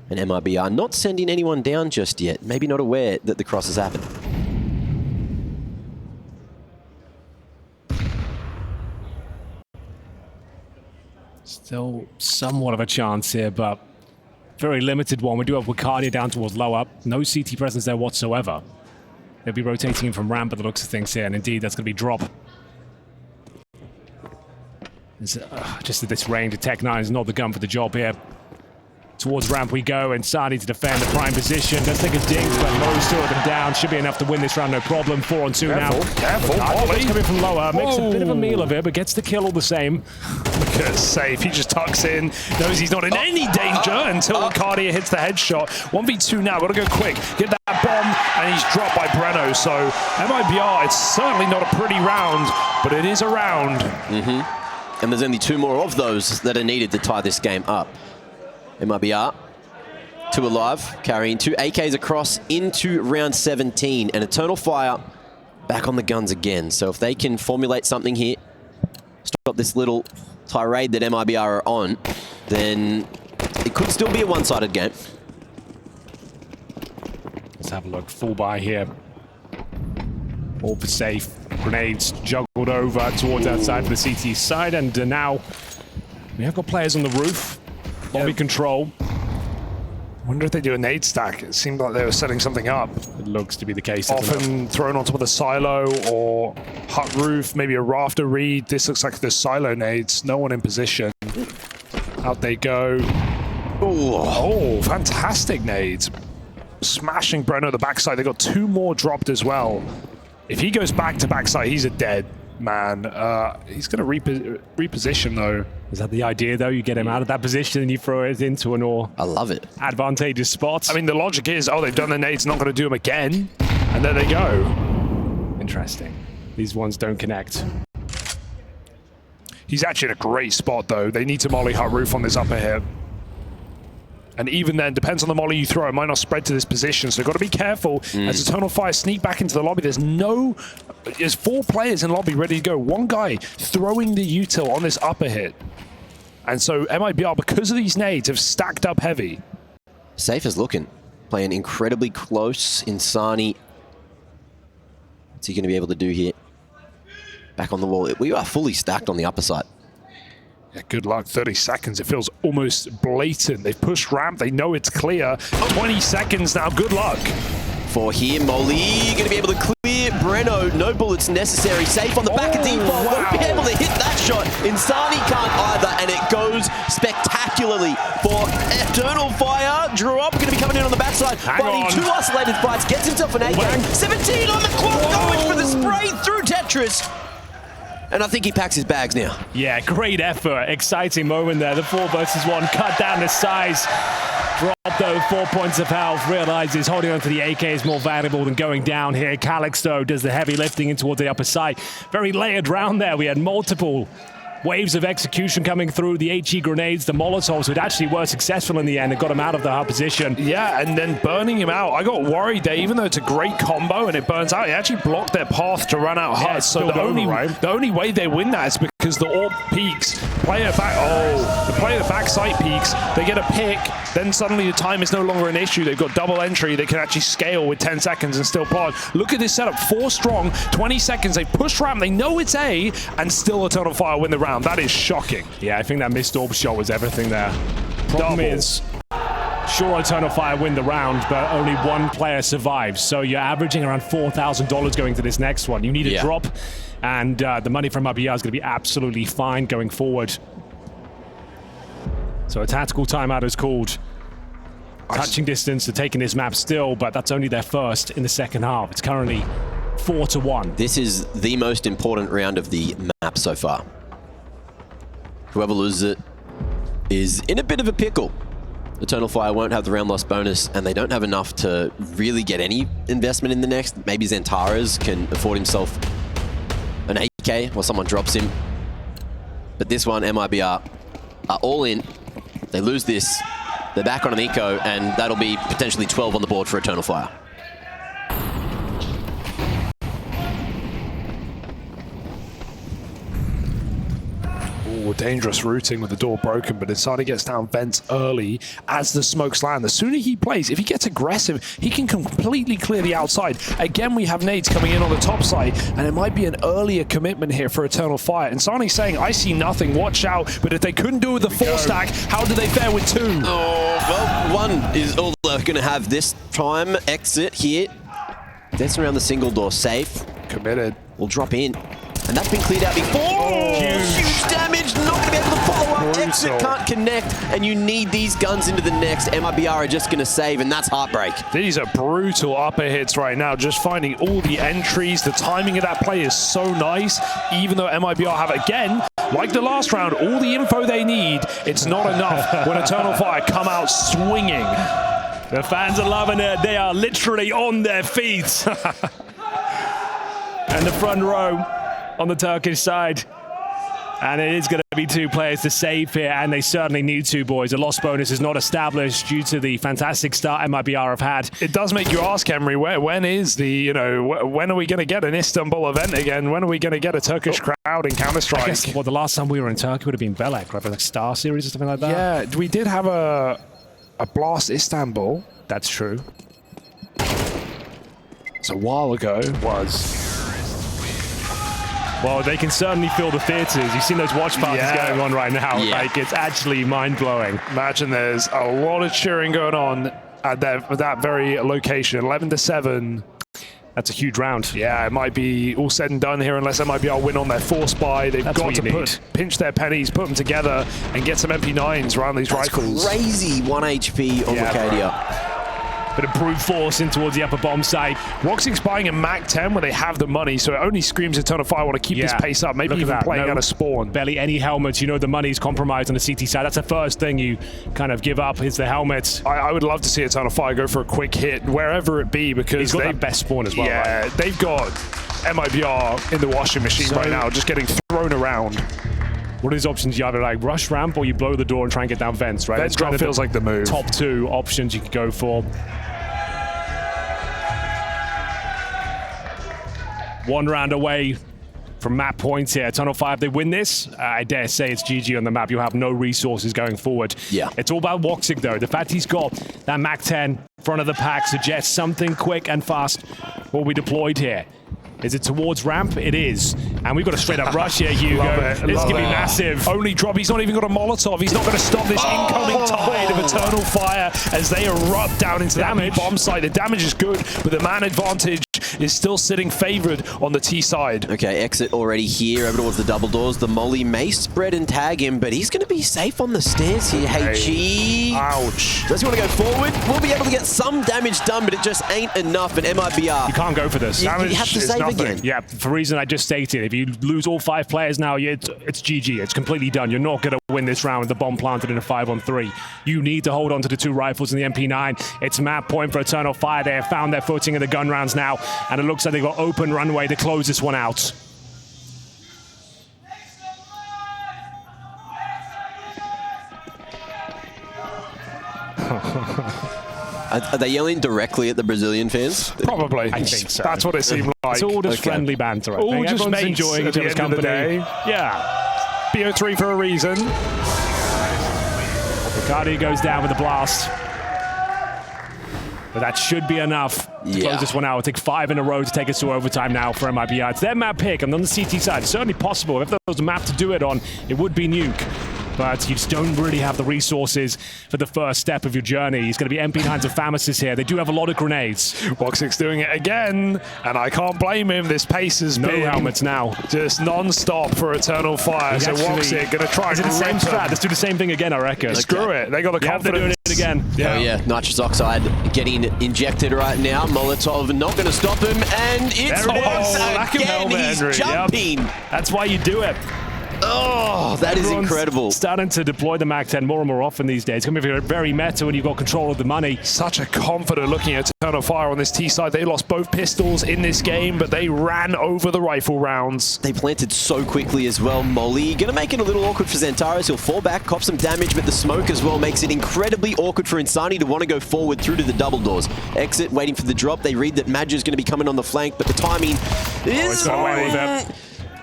And MIBR not sending anyone down just yet. Maybe not aware that the cross has happened. Still somewhat of a chance here, but very limited one. We do have Arcadia down towards low up. No CT presence there whatsoever. They'll be rotating in from ramp by the looks of things here, and indeed that's going to be drop. Just at this range, Tech-9 is not the gun for the job here. Towards ramp we go, and Sadi to defend the prime position. Does take a dink, but Mo's still them down. Should be enough to win this round, no problem. 4-on-2 now. Careful, Molly coming from lower. Makes a bit of a meal of it, but gets the kill all the same. Look at safe. He just tucks in, knows he's not in any danger until Arcadia hits the headshot. 1v2 now, gotta go quick. Get that bomb, and he's dropped by Breno. So MIBR, it's certainly not a pretty round, but it is a round. And there's only 2 more of those that are needed to tie this game up. MIBR, 2 alive, carrying 2 AKs across into round 17. And Eternal Fire back on the guns again. So if they can formulate something here, stop this little tirade that MIBR are on, then it could still be a one-sided game. Let's have a look. Full buy here. All for safe. Grenades juggled over towards outside for the CT side. And now we have got players on the roof. Lobby control. Wonder if they do a nade stack. It seemed like they were setting something up. It looks to be the case. Often thrown on top of the silo or hut roof, maybe a rafter read. This looks like the silo nades. No one in position. Out they go. Oh, fantastic nades. Smashing Breno at the backside. They got 2 more dropped as well. If he goes back to backside, he's a dead man. He's going to reposition though. Is that the idea though? You get him out of that position and you throw it into an I love it. Advantageous spot. I mean, the logic is, oh, they've done the nades, not going to do them again. And there they go. Interesting. These ones don't connect. He's actually in a great spot though. They need to molly hut roof on this upper hit. And even then, depends on the molly you throw. It might not spread to this position, so you've got to be careful. As Eternal Fire sneak back into the lobby, there's 4 players in lobby ready to go. 1 guy throwing the util on this upper hit. And so MIBR, because of these nades, have stacked up heavy. Safe is looking. Playing incredibly close. Insani. What's he going to be able to do here? Back on the wall. We are fully stacked on the upper side. Yeah, good luck. 30 seconds. It feels almost blatant. They've pushed ramp. They know it's clear. 20 seconds now. Good luck. For here, Molly going to be able to clear Breno. No bullets necessary. Safe on the back of default. Won't be able to hit that shot. Insani can't either, and it goes spectacularly for Eternal Fire. Drop going to be coming in on the backside. Fighting 2 isolated fights. Gets himself an AK. 17 on the clock. Going for the spray through Tetris. And I think he packs his bags now. Yeah, great effort. Exciting moment there. The 4 versus 1 cut down to size. Dropped though 4 points of health. Realizes holding on to the AK is more valuable than going down here. Calix though does the heavy lifting in towards the upper side. Very layered round there. We had multiple waves of execution coming through, the HE grenades, the Molotovs, which actually were successful in the end and got him out of the hard position. Yeah, and then burning him out. I got worried there, even though it's a great combo and it burns out, it actually blocked their path to run out hard. So the only way they win that is because the AWP peaks, the player back site peaks, they get a pick, then suddenly the time is no longer an issue. They've got double entry, they can actually scale with 10 seconds and still pod. Look at this setup, 4 strong, 20 seconds, they push ramp, they know it's A, and still Eternal Fire win the round. That is shocking. Yeah, I think that missed AWP shot was everything there. Problem is, sure, Eternal Fire win the round, but only one player survives. So you're averaging around $4,000 going to this next one. You need a drop, and the money from MIBR is going to be absolutely fine going forward. So a tactical timeout is called. Touching distance, they're taking this map still, but that's only their first in the second half. It's currently 4-1. This is the most important round of the map so far. Whoever loses it is in a bit of a pickle. Eternal Fire won't have the round loss bonus, and they don't have enough to really get any investment in the next. Maybe Zentaras can afford himself an AK while someone drops him. But this one, MIBR are all in. They lose this, they're back on an eco, and that'll be potentially 12 on the board for Eternal Fire. Dangerous routing with the door broken, but Insani gets down vents early as the smokes land. The sooner he plays, if he gets aggressive, he can completely clear the outside. Again, we have nades coming in on the top side, and it might be an earlier commitment here for Eternal Fire. Insani's saying, I see nothing, watch out. But if they couldn't do it with the 4 stack, how do they fare with 2? Oh, well, 1 is all they're going to have this time. Exit here. That's around the single door, safe. Committed. Will drop in. And that's been cleared out before. Huge damage, not going to be able to follow up. Exit can't connect, and you need these guns into the next. MIBR are just going to save, and that's heartbreak. These are brutal upper hits right now, just finding all the entries. The timing of that play is so nice, even though MIBR have, again, like the last round, all the info they need. It's not enough when Eternal Fire come out swinging. The fans are loving it. They are literally on their feet. And the front row on the Turkish side. And it is going to be 2 players to save here, and they certainly need to, boys. A loss bonus is not established due to the fantastic start MIBR have had. It does make you ask, Emery, when is the, when are we going to get an Istanbul event again? When are we going to get a Turkish crowd in Counter-Strike? Well, the last time we were in Turkey would have been Belek, right? Like Star Series or something like that. Yeah, we did have a Blast Istanbul. That's true. It's a while ago. Well, they can certainly feel the theaters. You've seen those watch parties going on right now. Yeah. Like, it's actually mind-blowing. Imagine there's a lot of cheering going on at that very location. 11-7. That's a huge round. Yeah, it might be all said and done here unless MIBR win on their force buy. They've got to pinch their pennies, put them together, and get some MP9s around these rifles. Crazy 1 HP on Mercadia. Bit of brute force in towards the upper bomb site. Roxic's buying a Mac 10 where they have the money, so it only screams Eternal Fire want to keep this pace up. Maybe even playing out of spawn. Barely any helmets. You know the money's compromised on the CT side. That's the first thing you kind of give up is the helmets. I would love to see Eternal Fire go for a quick hit, wherever it be, because he's got that best spawn as well. Yeah, right? They've got MIBR in the washing machine right now, just getting thrown around. What are his options? You either like rush ramp or you blow the door and try and get down vents, right? Vents drop feels like the move. Top 2 options you could go for. 1 round away from map points here. Eternal Fire, if they win this, I dare say it's GG on the map. You'll have no resources going forward. Yeah. It's all about Woxic, though. The fact he's got that Mac 10 front of the pack suggests something quick and fast will be deployed here. Is it towards ramp? It is. And we've got a straight up rush here, Hugo. This is going to be massive. Only drop. He's not even got a Molotov. He's not going to stop this incoming tide of Eternal Fire as they erupt down into that bomb site. The damage is good, but the man advantage is still sitting favored on the T side. Okay, exit already here over towards the double doors. The molly may spread and tag him, but he's going to be safe on the stairs here. HG. Ouch. Does he want to go forward? We'll be able to get some damage done, but it just ain't enough. And MIBR. You can't go for this. You have to save again. Yeah, for the reason I just stated. If you lose all 5 players now, it's GG. It's completely done. You're not going to win this round with the bomb planted in a 5-on-3. You need to hold on to the 2 rifles in the MP9. It's map point for Eternal Fire. They have found their footing in the gun rounds now, and it looks like they've got open runway to close this one out. Are they yelling directly at the Brazilian fans? Probably. I think so. That's what it seemed like. It's all just friendly banter. I All think. just Everyone's mates enjoying at each the other's end of the company. day. Yeah. BO3 for a reason. Ricardo goes down with a blast. But that should be enough to close this one out. We'll take 5 in a row to take us to overtime now for MIBR. It's their map pick, and on the CT side, it's certainly possible. If there was a map to do it on, it would be Nuke. But you just don't really have the resources for the first step of your journey. He's going to be MP9s and Famasis here. They do have a lot of grenades. Woxic's doing it again, and I can't blame him. This pace has been helmets now. Just non-stop for Eternal Fire. So Woxic going to try and the same strat. Let's do the same thing again, I reckon. Screw it. They got the confidence. They're doing it again. Oh yeah, nitrous oxide getting injected right now. Molotov not going to stop him, and it's Wox again. He's jumping. That's why you do it. Oh, that is incredible. Starting to deploy the MAC-10 more and more often these days. It's going to be very meta when you've got control of the money. Such a confident looking at Eternal Fire on this T side. They lost both pistols in this game, but they ran over the rifle rounds. They planted so quickly as well. Molly going to make it a little awkward for Xantares. He'll fall back, cop some damage, but the smoke as well makes it incredibly awkward for Insani to want to go forward through to the double doors. Exit, waiting for the drop. They read that Madger's going to be coming on the flank, but the timing is...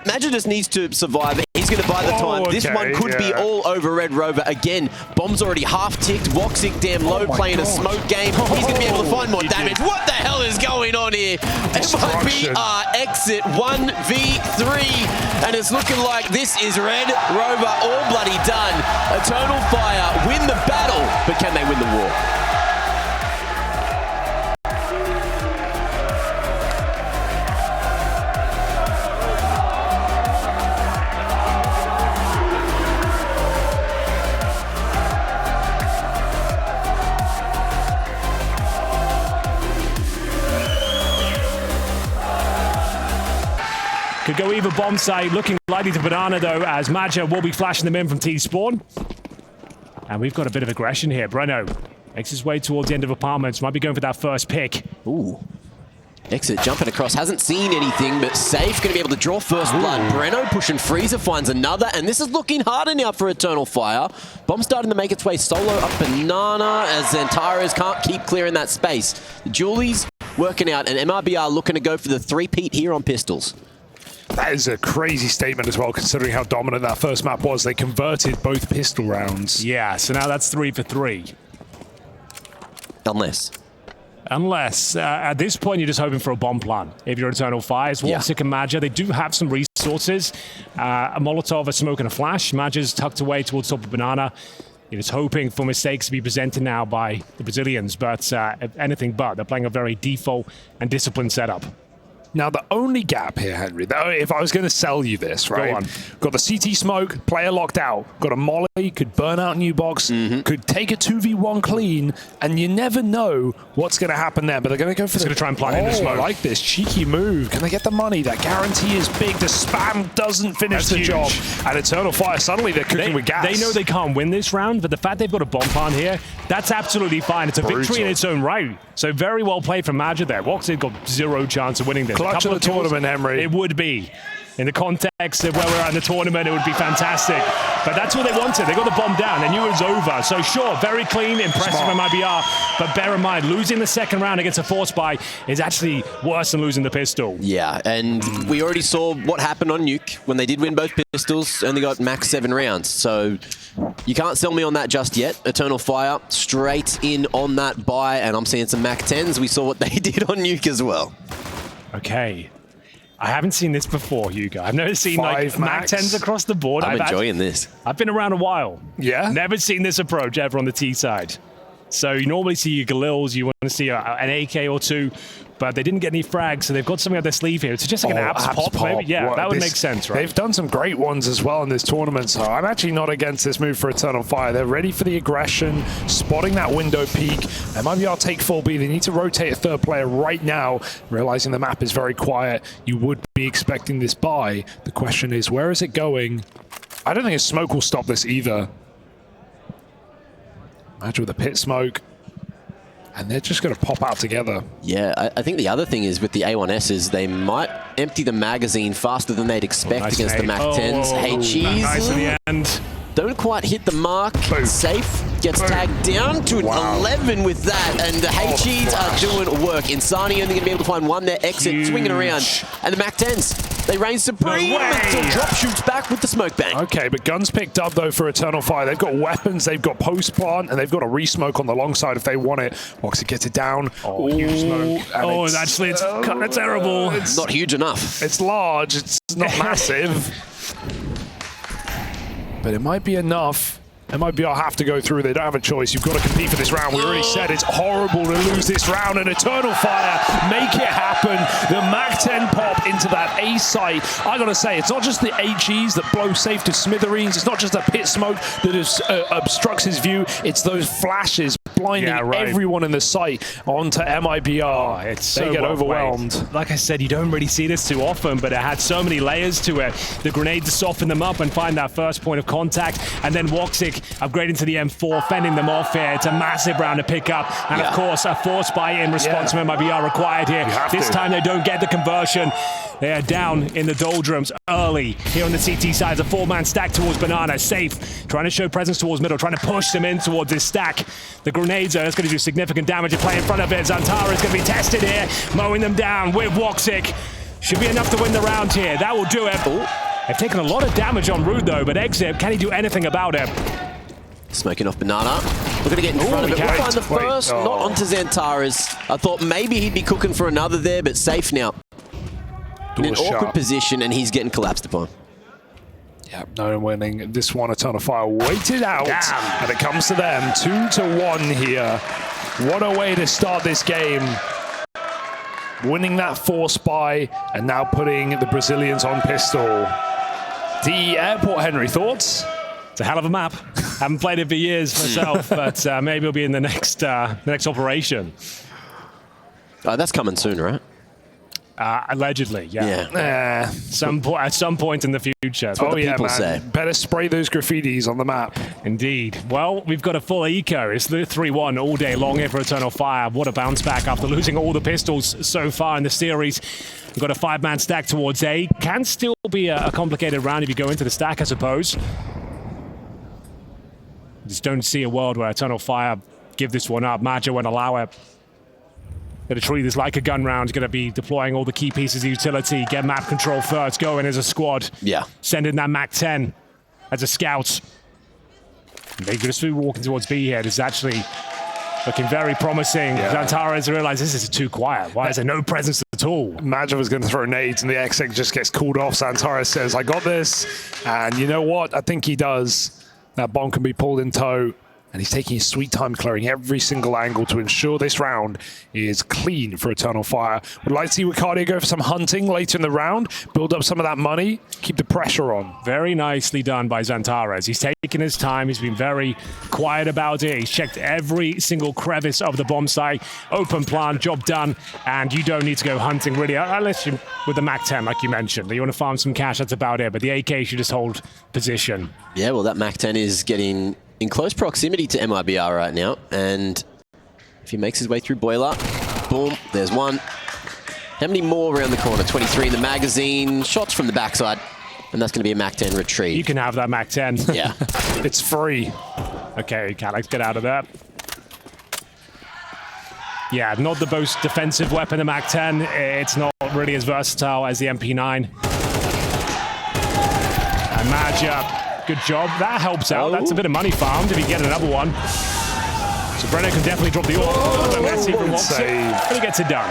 Madger just needs to survive. He's going to buy the time. This one could be all over Red Rover. Again, bomb's already half-ticked. Woxic damn low playing a smoke game. He's going to be able to find more damage. What the hell is going on here? MIBR exit 1v3. And it's looking like this is Red Rover all bloody done. Eternal Fire win the battle, but can they win the war? Could go either bomb site, looking likely to Banana though, as Madger will be flashing them in from T-spawn. And we've got a bit of aggression here. Breno makes his way towards the end of apartments, might be going for that first pick. Ooh. Exit jumping across, hasn't seen anything, but safe, going to be able to draw first blood. Breno pushing Freezer, finds another, and this is looking harder now for Eternal Fire. Bomb starting to make its way solo up Banana as Xantares can't keep clearing that space. The Julies working out, and MIBR looking to go for the three-peat here on pistols. That is a crazy statement as well, considering how dominant that first map was. They converted both pistol rounds. Yeah, so now that's 3 for 3. Unless, at this point, you're just hoping for a bomb plan. If you're Eternal Fires, Woxic and Madger, they do have some resources. A Molotov, a smoke, and a flash. Madger's tucked away towards top of Banana. You're just hoping for mistakes to be presented now by the Brazilians, but anything but. They're playing a very default and disciplined setup. Now, the only gap here, Henry, if I was going to sell you this, right? Go on. Got the CT smoke, player locked out. Got a molly, could burn out new box, could take a 2v1 clean, and you never know what's going to happen there. But they're going to go for going to try and plant in the smoke. I like this cheeky move. Can they get the money? That guarantee is big. The spam doesn't finish the job. And Eternal Fire, suddenly they're cooking with gas. They know they can't win this round, but the fact they've got a bomb plan here, that's absolutely fine. It's a victory in its own right. So very well played from Madger there. Woxic got zero chance of winning this. Clutch of the tournament, Henry. It would be. In the context of where we're at in the tournament, it would be fantastic. But that's what they wanted. They got the bomb down. They knew it was over. So sure, very clean, impressive from MIBR. But bear in mind, losing the second round against a force buy is actually worse than losing the pistol. Yeah, and we already saw what happened on Nuke when they did win both pistols, only got max 7 rounds. So you can't sell me on that just yet. Eternal Fire straight in on that buy, and I'm seeing some Mac 10s. We saw what they did on Nuke as well. Okay. I haven't seen this before, Hugo. I've never seen like Mac 10s across the board. I'm enjoying this. I've been around a while. Yeah? Never seen this approach ever on the T side. So you normally see your Galils, you want to see an AK or two, but they didn't get any frags, so they've got something up their sleeve here. It's just like an abs pop, maybe? Yeah, that would make sense, right? They've done some great ones as well in this tournament, so I'm actually not against this move for Eternal Fire. They're ready for the aggression, spotting that window peak. MIBR take full B. They need to rotate a third player right now, realizing the map is very quiet. You would be expecting this buy. The question is, where is it going? I don't think a smoke will stop this either. Imagine with a pit smoke. And they're just going to pop out together. Yeah, I think the other thing is with the A1Ss, they might empty the magazine faster than they'd expect against the Mac 10s. Hey, cheese. Nice at the end. don't quite hit the mark. Boom. Safe gets tagged down to an 11 with that, and the HEs are doing work. Insani only going to be able to find one there. Exit swinging around, and the MAC-10s, they reign supreme until Drop shoots back with the smoke bang. Okay, but guns picked up though for Eternal Fire. They've got weapons, they've got post plant, and they've got a re-smoke on the long side if they want it. Woxic gets it down. Oh, huge smoke. Oh, actually, it's kind of terrible. It's not huge enough. It's large, it's not massive. But it might be enough. MIBR have to go through. They don't have a choice. You've got to compete for this round. We already said it's horrible to lose this round. And Eternal Fire make it happen. The MAC-10 pop into that A site. I got to say, it's not just the HEs that blow Safe to smithereens. It's not just the pit smoke that obstructs his view. It's those flashes blinding everyone in the site onto MIBR. They get overwhelmed. Like I said, you don't really see this too often, but it had so many layers to it. The grenade to soften them up and find that first point of contact. And then Woxic upgrading to the M4, fending them off here. It's a massive round to pick up. And of course, a force buy-in response from MIBR required here. This time they don't get the conversion. They are down in the doldrums early. Here on the CT side, a 4-man stack towards Banana. Safe, trying to show presence towards middle, trying to push them in towards this stack. The grenades are going to do significant damage and play in front of it. Zantara is going to be tested here, mowing them down with Woxic. Should be enough to win the round here. That will do it. They've taken a lot of damage on Rude though, but Exit, can he do anything about it? Smoking off Banana. We're going to get in front of it. We'll find the first, not onto Zantara's. I thought maybe he'd be cooking for another there, but Safe now. In an awkward position, and he's getting collapsed upon. Yeah, no winning. This one, Eternal Fire waited out, and it comes to them. 2-1 here. What a way to start this game. Winning that force buy, and now putting the Brazilians on pistol. DE Airport, Henry, thoughts? It's a hell of a map. Haven't played it for years myself, but maybe it'll be in the next operation. That's coming soon, right? Allegedly, yeah. At some point in the future. That's what the people say. Better spray those graffitis on the map. Indeed. Well, we've got a full eco. It's the 3-1 all day long here for Eternal Fire. What a bounce back after losing all the pistols so far in the series. We've got a 5-man stack towards A. Can still be a complicated round if you go into the stack, I suppose. Just don't see a world where Eternal Fire give this one up. Maja won't allow it. Going to treat this like a gun round. Going to be deploying all the key pieces of utility. Get map control first. Going as a squad. Yeah. Send in that MAC-10 as a scout. They're just walking towards B here. This is actually looking very promising. Zantara has realized this is too quiet. Why is there no presence at all? Maja was going to throw nades, and the exec just gets called off. Zantara says, I got this. And you know what? I think he does. That bomb can be pulled in tow. And he's taking his sweet time clearing every single angle to ensure this round is clean for Eternal Fire. Would like to see Ricardo go for some hunting later in the round, build up some of that money, keep the pressure on. Very nicely done by Zantares. He's taken his time. He's been very quiet about it. He's checked every single crevice of the bomb site. Open plan, job done. And you don't need to go hunting really, unless you're with the MAC-10, like you mentioned. You want to farm some cash, that's about it. But the AK should just hold position. Yeah, well, that MAC-10 is getting in close proximity to MIBR right now, and if he makes his way through Boiler, boom, there's one. How many more around the corner? 23 in the magazine, shots from the backside, and that's going to be a MAC-10 retrieve. You can have that MAC-10. Yeah. It's free. Okay, Calyx, get out of there. Yeah, not the most defensive weapon, the MAC-10. It's not really as versatile as the MP9. And Maja. Good job. That helps out. That's a bit of money farmed if you get another one. So Brenner can definitely drop the order. Messy from Woxic, but he gets it done.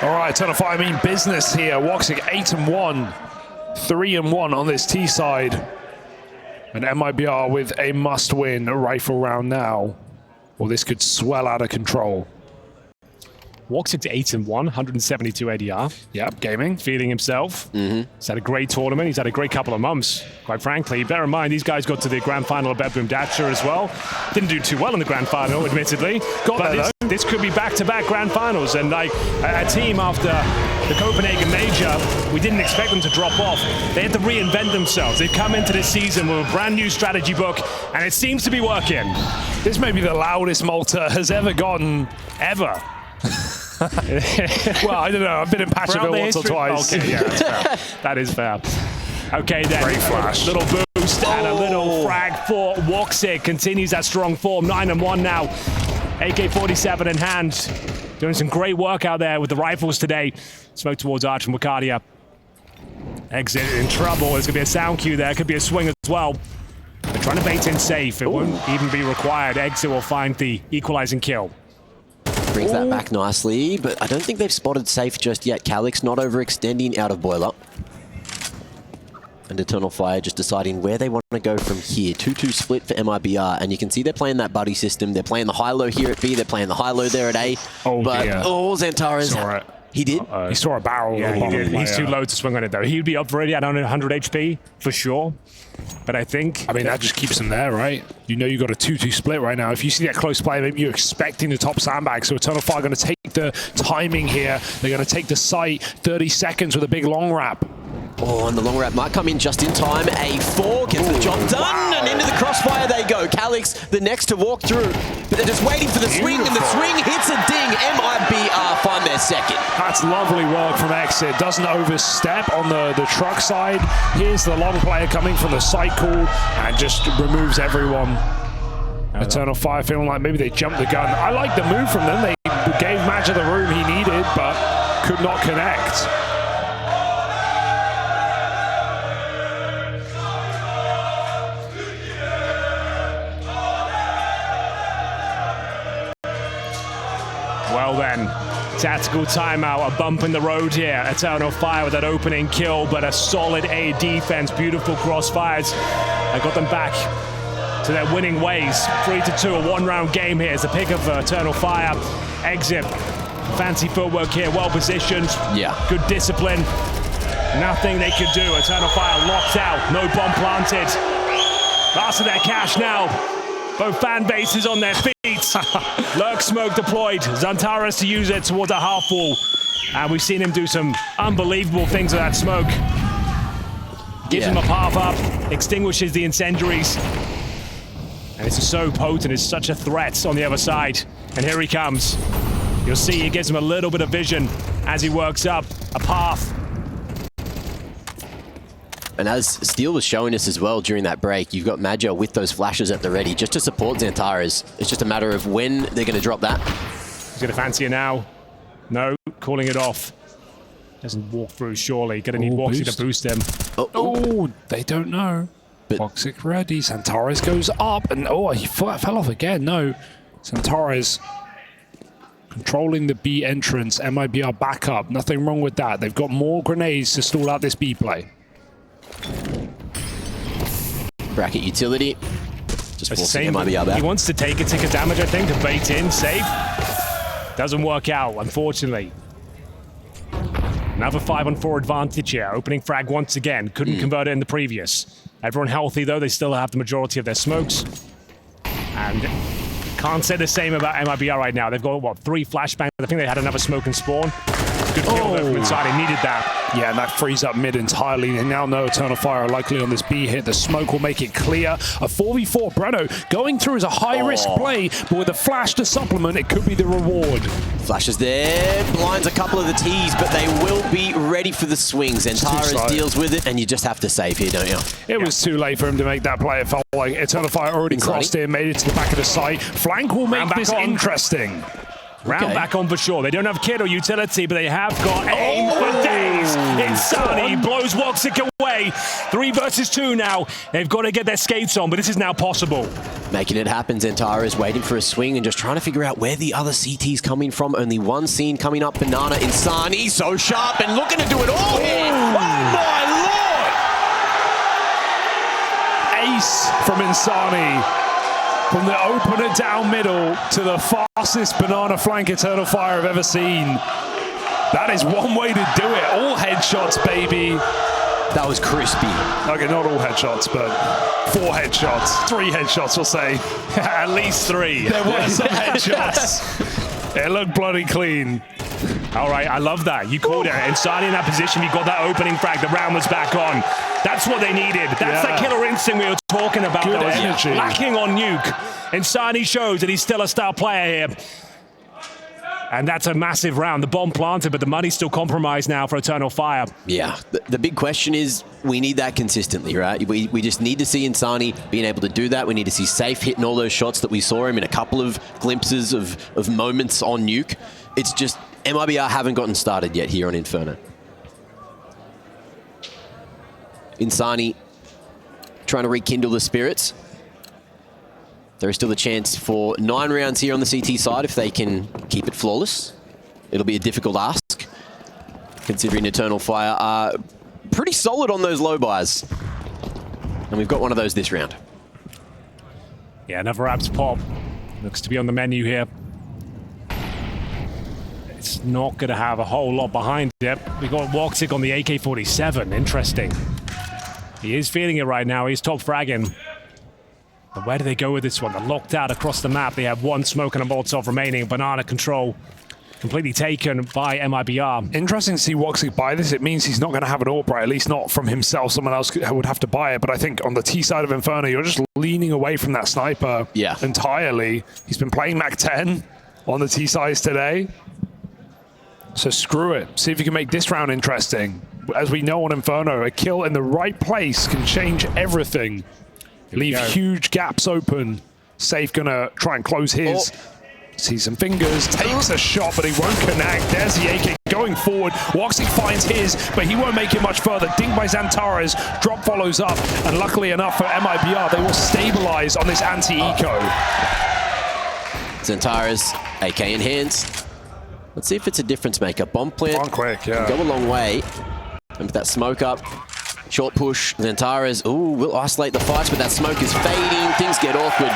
All right, Eternal Fire mean business here. Woxic 8-1, 3-1 on this T side. And MIBR with a must-win rifle round now, or this could swell out of control. Woxic's 8-1, 172 ADR. Yep, gaming. Feeling himself. He's had a great tournament. He's had a great couple of months, quite frankly. Bear in mind, these guys got to the grand final of Bedroom Datcher as well. Didn't do too well in the grand final, admittedly. But this could be back-to-back grand finals. And like a team after the Copenhagen Major, we didn't expect them to drop off. They had to reinvent themselves. They've come into this season with a brand new strategy book, and it seems to be working. This may be the loudest Malta has ever gotten, ever. Well, I don't know. I've been in Patcherville once or twice. Okay, yeah, that's fair. That is fair. Okay, then. Great flash. Little boost. boost and a little frag for Woxic. Continues that strong form, 9-1 now. AK-47 in hand. Doing some great work out there with the rifles today. Smoke towards Arch and Wakadia. Exit in trouble. There's going to be a sound cue there. Could be a swing as well. They're trying to bait in safe. It won't even be required. Exit will find the equalizing kill. Brings that back nicely, but I don't think they've spotted safe just yet. Calyx not overextending out of boiler. And Eternal Fire just deciding where they want to go from here. 2-2 split for MIBR, and you can see they're playing that buddy system. They're playing the high-low here at B, they're playing the high-low there at A. Xantara's... He did? He saw a barrel. Yeah, he did. He's too low to swing on it, though. He'd be up already at 100 HP, for sure. But I think... I mean, that just keeps him there, right? You know you got a 2-2 split right now. If you see that close play, maybe you're expecting the top sandbag. So Eternal Fire are going to take the timing here. They're going to take the sight. 30 seconds with a big long wrap. Oh, and the long wrap might come in just in time. A4 gets the job done, and into the crossfire they go. Calyx, the next to walk through, but they're just waiting for the swing, and the swing hits a ding. MIBR find their second. That's lovely work from Exit. Doesn't overstep on the truck side. Here's the long player coming from the side call, and just removes everyone. Eternal Fire feeling like maybe they jumped the gun. I like the move from them. They gave Magic the room he needed, but could not connect. Well then, tactical timeout, a bump in the road here. Eternal Fire with that opening kill, but a solid A defense, beautiful crossfires. I got them back to their winning ways. 3-2, a one-round game here. It's the pick of Eternal Fire. Exit, fancy footwork here, well positioned. Yeah. Good discipline. Nothing they could do. Eternal Fire locked out, no bomb planted. Last of their cash now. Both fan bases on their feet. Lurk smoke deployed. Xantara's to use it towards a half wall. And we've seen him do some unbelievable things with that smoke. Gives him a path up, extinguishes the incendiaries. And it's so potent, it's such a threat on the other side. And here he comes. You'll see he gives him a little bit of vision as he works up a path. And as Steel was showing us as well during that break, you've got Madja with those flashes at the ready just to support Xantara's. It's just a matter of when they're going to drop that. He's going to fancy it now. No, calling it off. Doesn't walk through, surely. Going to need Woxic to boost him. Oh, they don't know. Woxic ready. Xantara's goes up, and he fell off again. No, Xantara's controlling the B entrance. MIBR back up. Nothing wrong with that. They've got more grenades to stall out this B play. Bracket utility. Just forcing MIBR back. He wants to take a tick of damage, I think, to bait in, safe. Doesn't work out, unfortunately. Another 5-on-4 advantage here. Opening frag once again. Couldn't convert it in the previous. Everyone healthy, though. They still have the majority of their smokes. And can't say the same about MIBR right now. They've got, what, 3 flashbangs? I think they had another smoke and spawn. Good kill though from inside. He needed that. Yeah, and that frees up mid entirely. They now know Eternal Fire are likely on this B hit. The smoke will make it clear. A 4v4. Breno going through is a high-risk play, but with a flash to supplement, it could be the reward. Flashes there, blinds a couple of the T's, but they will be ready for the swings. Xantara's deals with it, and you just have to save here, don't you? It was too late for him to make that play. It felt like Eternal Fire already crossed in, made it to the back of the site. Flank will make this interesting. Round back on for sure. They don't have kit or utility, but they have got aim for days. Insani blows Woxic away. 3 versus 2 now. They've got to get their skates on, but this is now possible. Making it happen. Xantara is waiting for a swing and just trying to figure out where the other CT's coming from. Only one scene coming up. Banana. Insani so sharp and looking to do it all here. Oh my lord! Ace from Insani. From the opener down middle to the fastest banana flank Eternal Fire I've ever seen. That is one way to do it. All headshots, baby. That was crispy. Okay, not all headshots, but 4 headshots. 3 headshots, we'll say. At least 3. There were some headshots. It looked bloody clean. All right, I love that. You called it. Insani in that position, you got that opening frag. The round was back on. That's what they needed. That's that killer instinct we were talking about. Good that was energy. lacking on Nuke. Insani shows that he's still a star player here. And that's a massive round. The bomb planted, but the money's still compromised now for Eternal Fire. Yeah, the big question is we need that consistently, right? We just need to see Insani being able to do that. We need to see Safe hitting all those shots that we saw him in a couple of glimpses of moments on Nuke. It's just MIBR haven't gotten started yet here on Inferno. Insani trying to rekindle the spirits. There is still a chance for 9 rounds here on the CT side if they can keep it flawless. It'll be a difficult ask, considering Eternal Fire are pretty solid on those low buys. And we've got one of those this round. Yeah, another abs pop. Looks to be on the menu here. It's not going to have a whole lot behind it. We've got Woxic on the AK-47. Interesting. He is feeling it right now. He's top fragging. But where do they go with this one? They're locked out across the map. They have one smoke and a Molotov remaining. Banana control completely taken by MIBR. Interesting to see Woxic buy this. It means he's not going to have an AWP, right? At least not from himself. Someone else would have to buy it. But I think on the T side of Inferno, you're just leaning away from that sniper entirely. He's been playing Mac 10 on the T sides today. So screw it. See if you can make this round interesting. As we know on Inferno, a kill in the right place can change everything. Leave huge gaps open. Safe gonna try and close his. Sees some fingers, takes a shot, but he won't connect. There's the AK going forward. Woxic finds his, but he won't make it much further. Dinged by Xantares. Drop follows up, and luckily enough for MIBR, they will stabilize on this anti-eco. Xantares, AK in hands. Let's see if it's a difference maker. Bomb plant. On quick, go a long way. And with that smoke up, short push, Xantares, will isolate the fights, but that smoke is fading. Things get awkward.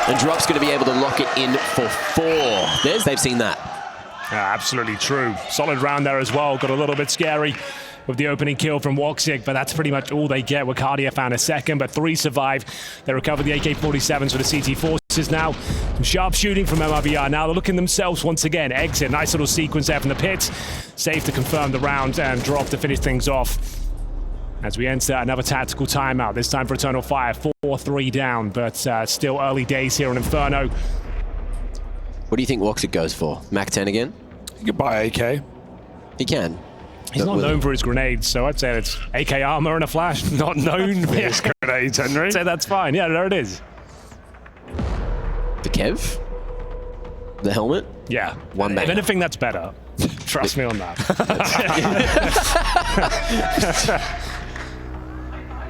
And Drop's going to be able to lock it in for 4. They've seen that. Yeah, absolutely true. Solid round there as well. Got a little bit scary with the opening kill from Woxic, but that's pretty much all they get. Wakadia found a second, but 3 survive. They recover the AK-47s for the CT forces now. Some sharp shooting from MIBR. Now they're looking themselves once again. Exit, nice little sequence there from the pit. Safe to confirm the round, and Drop to finish things off. As we enter another tactical timeout, this time for Eternal Fire, 4-3 down, but still early days here on Inferno. What do you think Woxic goes for? Mac 10 again? You could buy AK. He can. He's not known for his grenades, so I'd say it's AK armor and a flash. Not known for his grenades, Henry. I'd say that's fine. Yeah, there it is. The Kev? The helmet? Yeah. One banger. If anything, that's better. Trust me on that.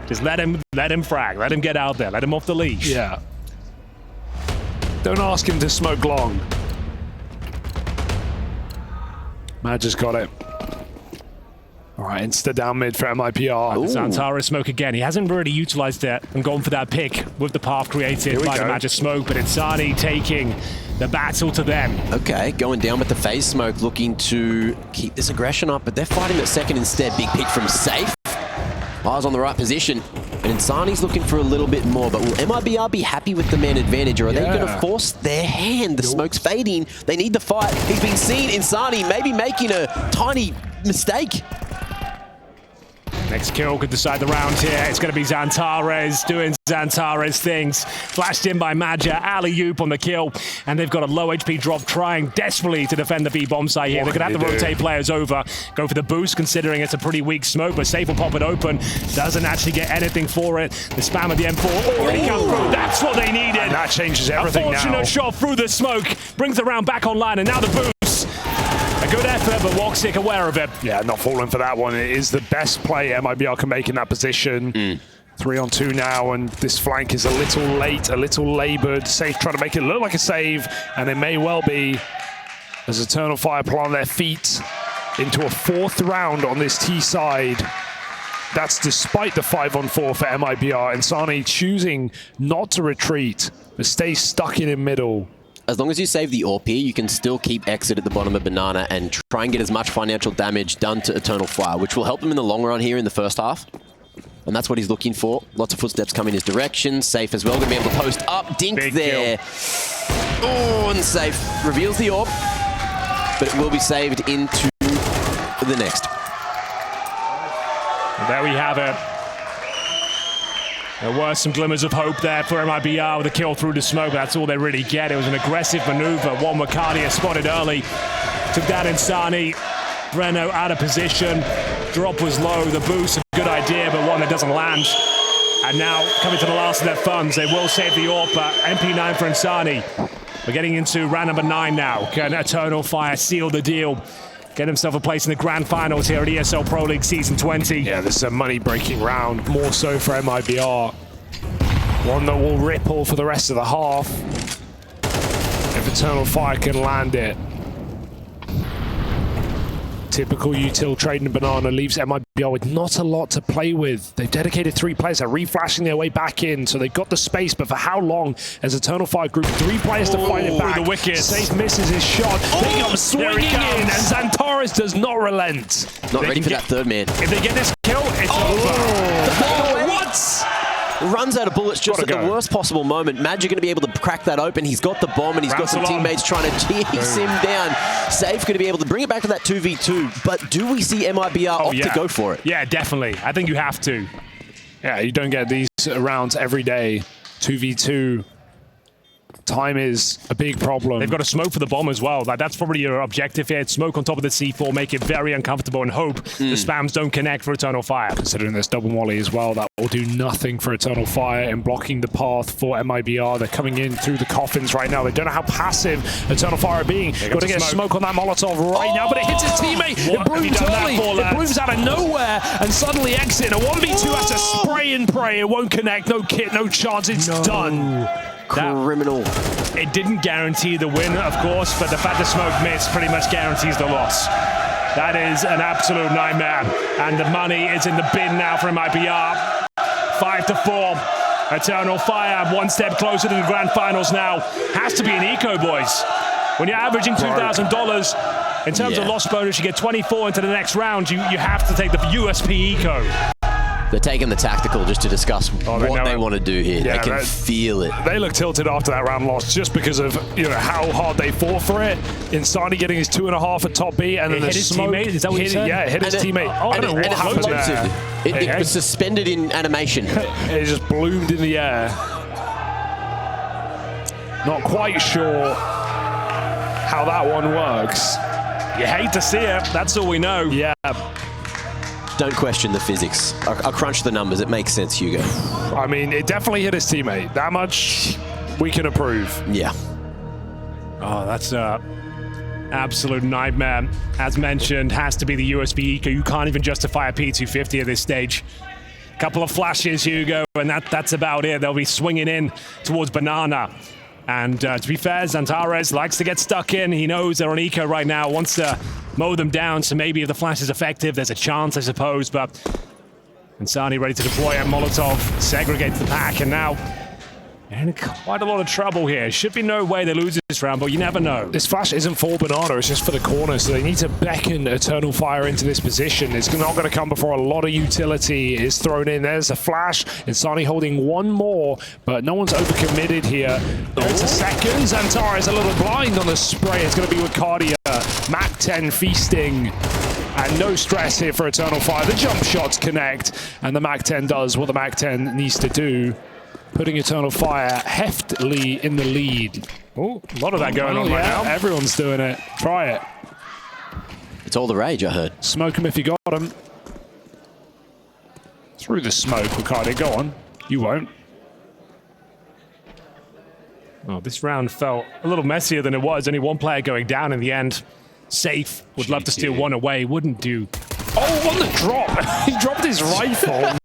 Just let him frag. Let him get out there. Let him off the leash. Yeah. Don't ask him to smoke long. Mad just got it. All right, insta down mid for MIBR. Xantares smoke again. He hasn't really utilized it and gone for that pick with the path created by the magic smoke, but Insani taking the battle to them. Okay, going down with the phase smoke, looking to keep this aggression up, but they're fighting at second instead. Big pick from Safe. Eyes on the right position, and Insani's looking for a little bit more, but will MIBR be happy with the man advantage, or are they going to force their hand? The smoke's fading. They need the fight. He's been seen. Insani maybe making a tiny mistake. Next kill could decide the round here. It's going to be Xantares doing Xantares things. Flashed in by Maja, alley-oop on the kill. And they've got a low HP Drop trying desperately to defend the B-bomb site here. They're going to have to rotate players over. Go for the boost considering it's a pretty weak smoke, but Safe will pop it open. Doesn't actually get anything for it. The spam of the M4 already come through. That's what they needed. And that changes everything now. A fortunate shot through the smoke. Brings the round back online, and now the boost. A good effort, but Woxic aware of it. Yeah, not falling for that one. It is the best play MIBR can make in that position. 3-on-2 now, and this flank is a little late, a little labored. Safe trying to make it look like a save, and it may well be, as Eternal Fire plant their feet into a 4th round on this T side. That's despite the 5-on-4 for MIBR. Insani choosing not to retreat, but stay stuck in middle. As long as you save the AWP here, you can still keep Exit at the bottom of Banana and try and get as much financial damage done to Eternal Fire, which will help him in the long run here in the first half. And that's what he's looking for. Lots of footsteps coming his direction. Safe as well, going to be able to post up. Dink big there. Oh, and Safe reveals the AWP, but it will be saved into the next. And there we have it. There were some glimmers of hope there for MIBR with a kill through the smoke, but that's all they really get. It was an aggressive maneuver. One Wakardia spotted early, took down Insani. Breno out of position. Drop was low. The boost, a good idea, but one that doesn't land. And now, coming to the last of their funds, they will save the AWP, but MP9 for Insani. We're getting into round number 9 now. Can Eternal Fire seal the deal? Get himself a place in the grand finals here at ESL Pro League Season 20. Yeah, this is a money-breaking round, more so for MIBR. One that will ripple for the rest of the half. If Eternal Fire can land it. Typical util trading banana leaves MIBR with not a lot to play with. They've dedicated 3 players. They're reflashing their way back in, so they've got the space, but for how long? As Eternal Fire group 3 players to fight it back. The wicket. Safe misses his shot. They come swinging in, and Xantares does not relent. Not ready for that third man. If they get this kill, it's over. What? Runs out of bullets just at the worst possible moment. Magic going to be able to crack that open. He's got the bomb and he's got some teammates trying to chase him down. Safe going to be able to bring it back to that 2v2. But do we see MIBR opt to go for it? Yeah, definitely. I think you have to. Yeah, you don't get these rounds every day. 2v2. Time is a big problem. They've got to smoke for the bomb as well. Like, that's probably your objective here. Smoke on top of the C4, make it very uncomfortable, and hope the spams don't connect for Eternal Fire. Considering there's double molly as well, that will do nothing for Eternal Fire and blocking the path for MIBR. They're coming in through the coffins right now. They don't know how passive Eternal Fire are being. Got to get smoke on that Molotov right now, but it hits his teammate. It blooms early. It blooms out of nowhere and suddenly exit. A 1v2 has to spray and pray. It won't connect. No kit, no chance. It's done. Criminal. It didn't guarantee the win, of course, but the fact the smoke missed pretty much guarantees the loss. That is an absolute nightmare. And the money is in the bin now for MIBR. 5-4. Eternal Fire, 1 step closer to the grand finals now. Has to be an eco, boys. When you're averaging $2,000, in terms of loss bonus, you get 24 into the next round. You have to take the USP eco. They're taking the tactical just to discuss what they want to do here. Yeah, they can feel it. They look tilted after that round loss just because of how hard they fought for it. Insani getting his 2.5 at top B, and then hit his teammate. Is that what you said? Yeah, hit his teammate. I don't know what happened there. It was suspended in animation. It just bloomed in the air. Not quite sure how that one works. You hate to see it. That's all we know. Yeah. Don't question the physics. I'll crunch the numbers. It makes sense, Hugo. I mean, it definitely hit his teammate. That much we can approve. Yeah. Oh, that's a absolute nightmare. As mentioned, has to be the USB eco. You can't even justify a P250 at this stage. Couple of flashes, Hugo, and that's about it. They'll be swinging in towards Banana. And to be fair, Xantares likes to get stuck in. He knows they're on eco right now, wants to mow them down, so maybe if the flash is effective, there's a chance, I suppose, but Insani ready to deploy, and Molotov segregates the pack, and now they're in quite a lot of trouble here. Should be no way they lose this round, but you never know. This flash isn't for Banana, it's just for the corner, so they need to beckon Eternal Fire into this position. It's not going to come before a lot of utility is thrown in. There's a flash. Insani holding one more, but no one's overcommitted here. There's a second. Xantares a little blind on the spray. It's going to be Wakardia. Mac 10 feasting. And no stress here for Eternal Fire. The jump shots connect, and the Mac 10 does what the Mac 10 needs to do, putting Eternal Fire heftily in the lead. Oh, a lot of that going on right now. Everyone's doing it. Try it. It's all the rage, I heard. Smoke him if you got him. Through the smoke, Wakardia. Go on. You won't. Oh, this round felt a little messier than it was. Only one player going down in the end. Safe. Would love to steal one away. Wouldn't do. Oh, on the drop. He dropped his rifle.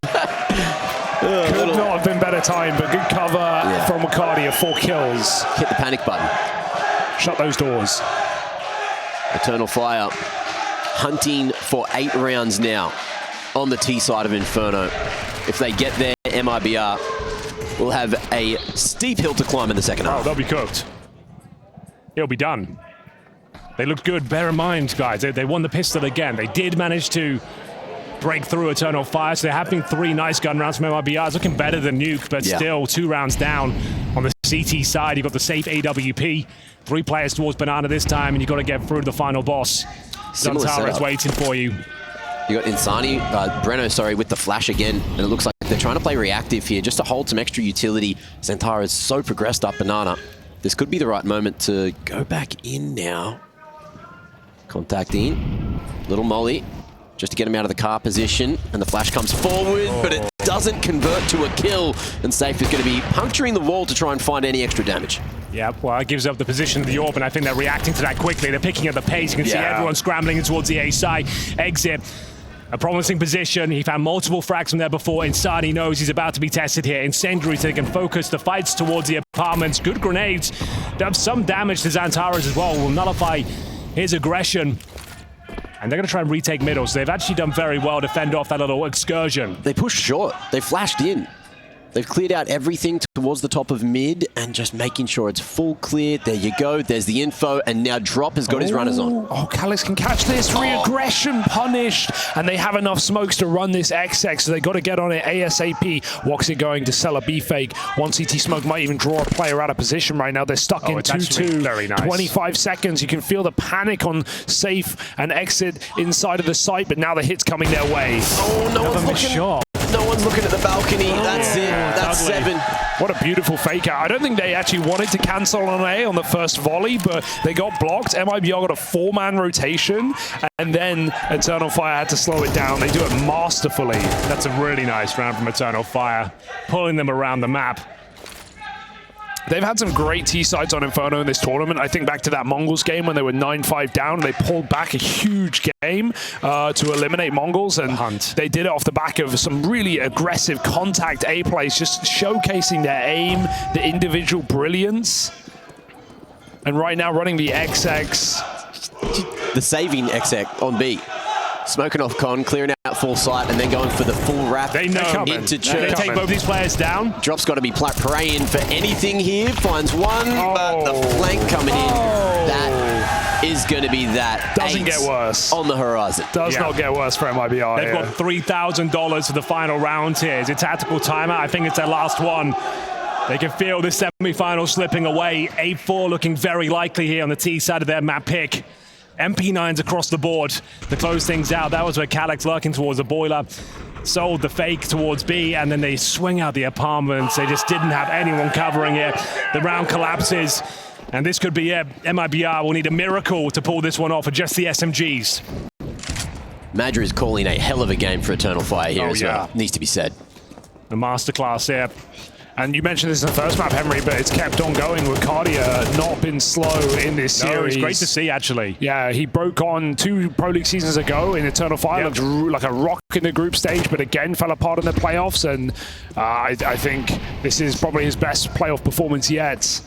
Could not have been better time, but good cover from Wakardia. 4 kills. Hit the panic button. Shut those doors. Eternal Fire hunting for 8 rounds now on the T side of Inferno. If they get there, MIBR will have a steep hill to climb in the second half. Oh, they'll be cooked. It'll be done. They looked good. Bear in mind, guys, they won the pistol again. They did manage to break through Eternal Fire, so there have been 3 nice gun rounds from MIBR. It's looking better than Nuke, but still 2 rounds down on the CT side. You've got the safe AWP. 3 players towards Banana this time, and you've got to get through to the final boss. Xantares waiting for you. You got Insani, Breno, sorry, with the flash again, and it looks like They're trying to play reactive here just to hold some extra utility. Xantara is so progressed up banana. This could be the right moment to go back in now. Contact in. Little molly. Just to get him out of the car position. And the flash comes forward, but it doesn't convert to a kill. And Safe is going to be puncturing the wall to try and find any extra damage. Yeah, well, it gives up the position of the orb, and I think they're reacting to that quickly. They're picking up the pace. You can see everyone scrambling towards the A side. Exit. A promising position. He found multiple frags from there before. Inside, he knows he's about to be tested here. Incendiary, so they can focus the fights towards the apartments. Good grenades. Does some damage to Xantara's as well. Will nullify his aggression. And they're going to try and retake middle, so they've actually done very well to fend off that little excursion. They pushed short. They flashed in. They've cleared out everything towards the top of mid and just making sure it's full clear. There you go. There's the info. And now Drop has got his runners on. Oh, Calyx can catch this. Re-aggression punished. And they have enough smokes to run this XX, so they got to get on it ASAP. Woxie going to sell a B fake. One CT smoke might even draw a player out of position right now. They're stuck in 2-2. Very nice. 25 seconds. You can feel the panic on Safe and Exit inside of the site, but now the hit's coming their way. Oh, no one's looking. No one's looking at the balcony. That's it. That's ugly. 7. What a beautiful fake out. I don't think they actually wanted to cancel on A on the first volley, but they got blocked. MIBR got a 4-man rotation, and then Eternal Fire had to slow it down. They do it masterfully. That's a really nice round from Eternal Fire, pulling them around the map. They've had some great T-sides on Inferno in this tournament. I think back to that Mongols game when they were 9-5 down. They pulled back a huge game to eliminate Mongols, and they did it off the back of some really aggressive contact A plays, just showcasing their aim, the individual brilliance. And right now running the XX. The saving XX on B. Smoking off Con, clearing out full sight, and then going for the full wrap into Church. They take both these players down. Drop's got to be praying for anything here. Finds one, but the flank coming in. That is going to be that. Doesn't get worse. On the horizon. Does not get worse for MIBR. They've got $3,000 for the final round here. It's a tactical timeout. I think it's their last one. They can feel the semi-final slipping away. 8-4 looking very likely here on the T side of their map pick. MP9s across the board to close things out. That was where Calyx lurking towards the boiler. Sold the fake towards B, and then they swing out the apartments. They just didn't have anyone covering it. The round collapses, and this could be it. MIBR will need a miracle to pull this one off for just the SMGs. Madra is calling a hell of a game for Eternal Fire here as well. Needs to be said. The masterclass here. And you mentioned this in the first map, Henry, but it's kept on going with Cardia not been slow in this series. It's great to see, actually. Yeah, he broke on 2 Pro League seasons ago in Eternal Fire, looked like a rock in the group stage, but again fell apart in the playoffs, and I think this is probably his best playoff performance yet.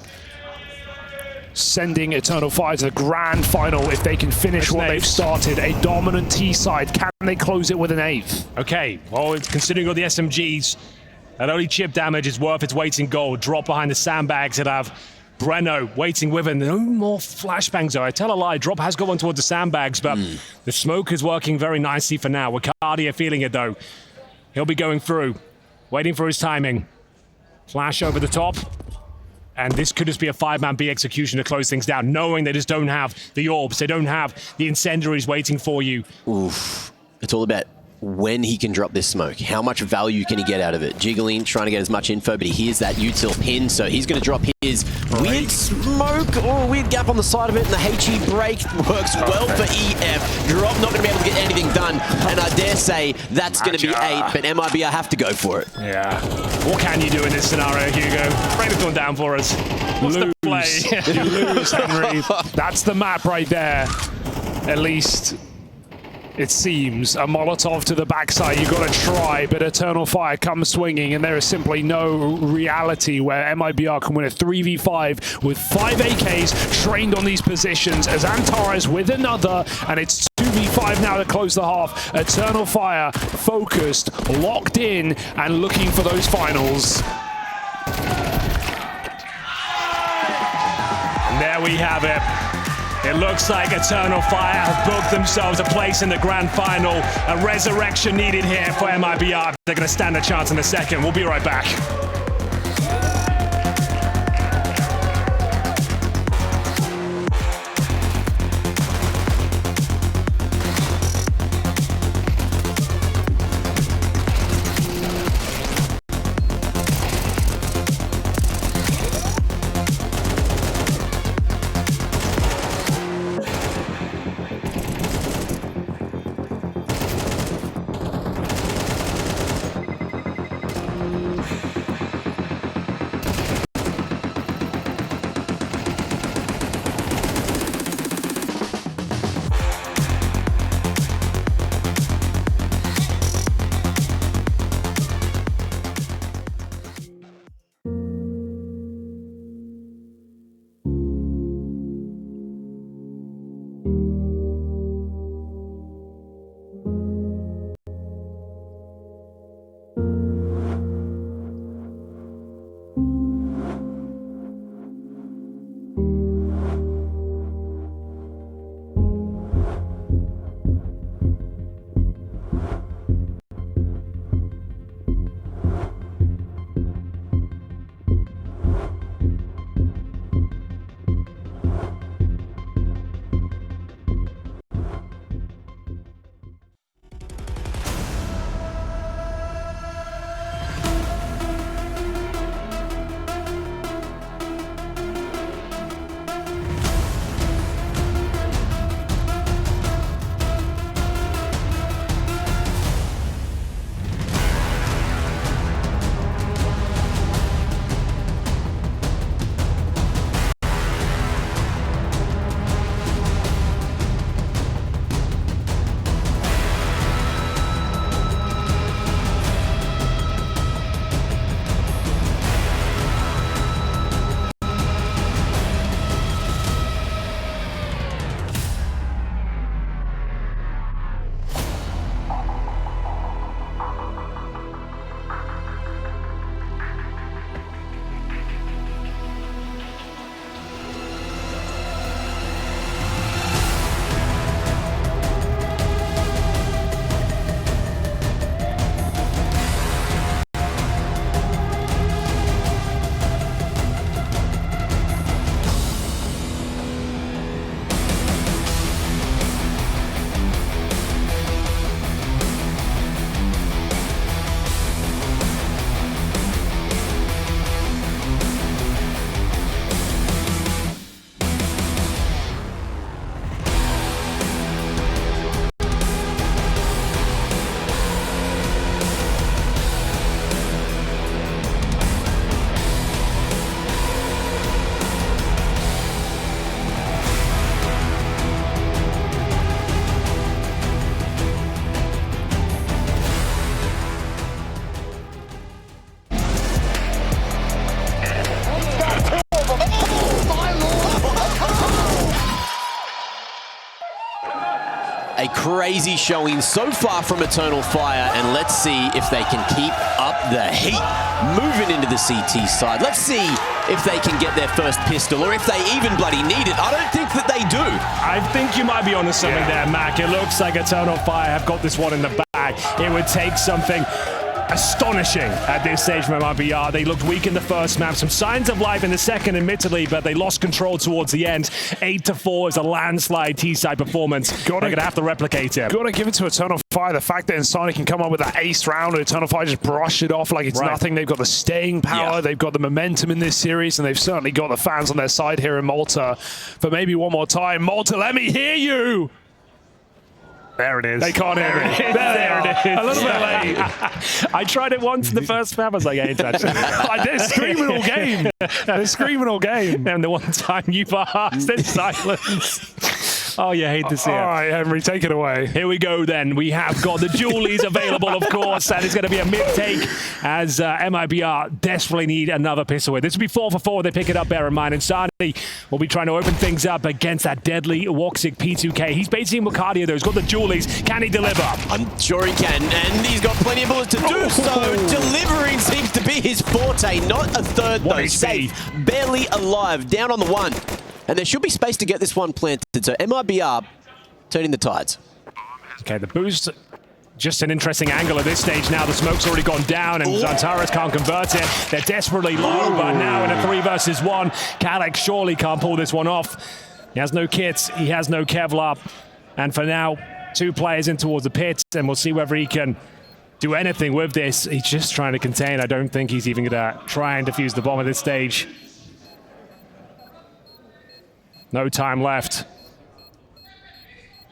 Sending Eternal Fire to the grand final if they can finish what they've started. A dominant T side. Can they close it with an 8th? Okay, well, considering all the SMGs, that only chip damage is worth its weight in gold. Drop behind the sandbags that have Breno waiting with it. No more flashbangs, though. I tell a lie. Drop has got one towards the sandbags, but the smoke is working very nicely for now. Wicardia feeling it, though. He'll be going through, waiting for his timing. Flash over the top. And this could just be a 5-man B execution to close things down, knowing they just don't have the orbs. They don't have the incendiaries waiting for you. Oof. It's all about when he can drop this smoke. How much value can he get out of it? Jiggling, trying to get as much info, but he hears that util pin, so he's going to drop his weird smoke or a weird gap on the side of it, and the HE break works well for EF. Drop not going to be able to get anything done, and I dare say that's going to be 8, but MIBR have to go for it. Yeah. What can you do in this scenario, Hugo? Break this one down for us. What's the play? You lose, Henry. That's the map right there. At least it seems. A Molotov to the backside, you've got to try, but Eternal Fire comes swinging, and there is simply no reality where MIBR can win a 3v5 with 5 AKs trained on these positions, as Xantara is with another, and it's 2v5 now to close the half. Eternal Fire focused, locked in, and looking for those finals. And there we have it. It looks like Eternal Fire have booked themselves a place in the grand final. A resurrection needed here for MIBR. They're going to stand a chance in a second. We'll be right back. crazy showing so far from Eternal Fire, and let's see if they can keep up the heat moving into the CT side. Let's see if they can get their first pistol, or if they even bloody need it. I don't think that they do. I think you might be onto something there, Mac. It looks like Eternal Fire have got this one in the bag. It would take something astonishing at this stage from MIBR. They looked weak in the first map. Some signs of life in the second, admittedly, but they lost control towards the end. 8-4 is a landslide T-side performance. They're going to have to replicate it. Got to give it to Eternal Fire. The fact that Insani can come up with that ace round and Eternal Fire just brush it off like it's nothing. They've got the staying power. They've got the momentum in this series, and they've certainly got the fans on their side here in Malta. For maybe one more time. Malta, let me hear you! There it is. They can't hear it. There it is. A little bit late. I tried it once in the first map. I was like, I ain't touching it. They're screaming all game. They're screaming all game. And the one time you've asked in silence. Oh, you hate to see it. All right, Henry, take it away. Here we go then. We have got the Julies available, of course, and it's going to be a mid-take as MIBR desperately need another pistol hit. This will be 4 for 4. They pick it up, bear in mind. And Insani will be trying to open things up against that deadly Woxic P2K. He's baiting Mucardia, though. He's got the Julies. Can he deliver? I'm sure he can, and he's got plenty of bullets to do so. Delivering seems to be his forte. Not a third, though. Safe. Barely alive. Down on the one. And there should be space to get this one planted. So MIBR turning the tides. Okay, the boost, just an interesting angle at this stage now. The smoke's already gone down, and Zantares can't convert it. They're desperately low, but now in a 3 versus 1, Calyx surely can't pull this one off. He has no kits, he has no Kevlar. And for now, 2 players in towards the pit, and we'll see whether he can do anything with this. He's just trying to contain. I don't think he's even going to try and defuse the bomb at this stage. No time left.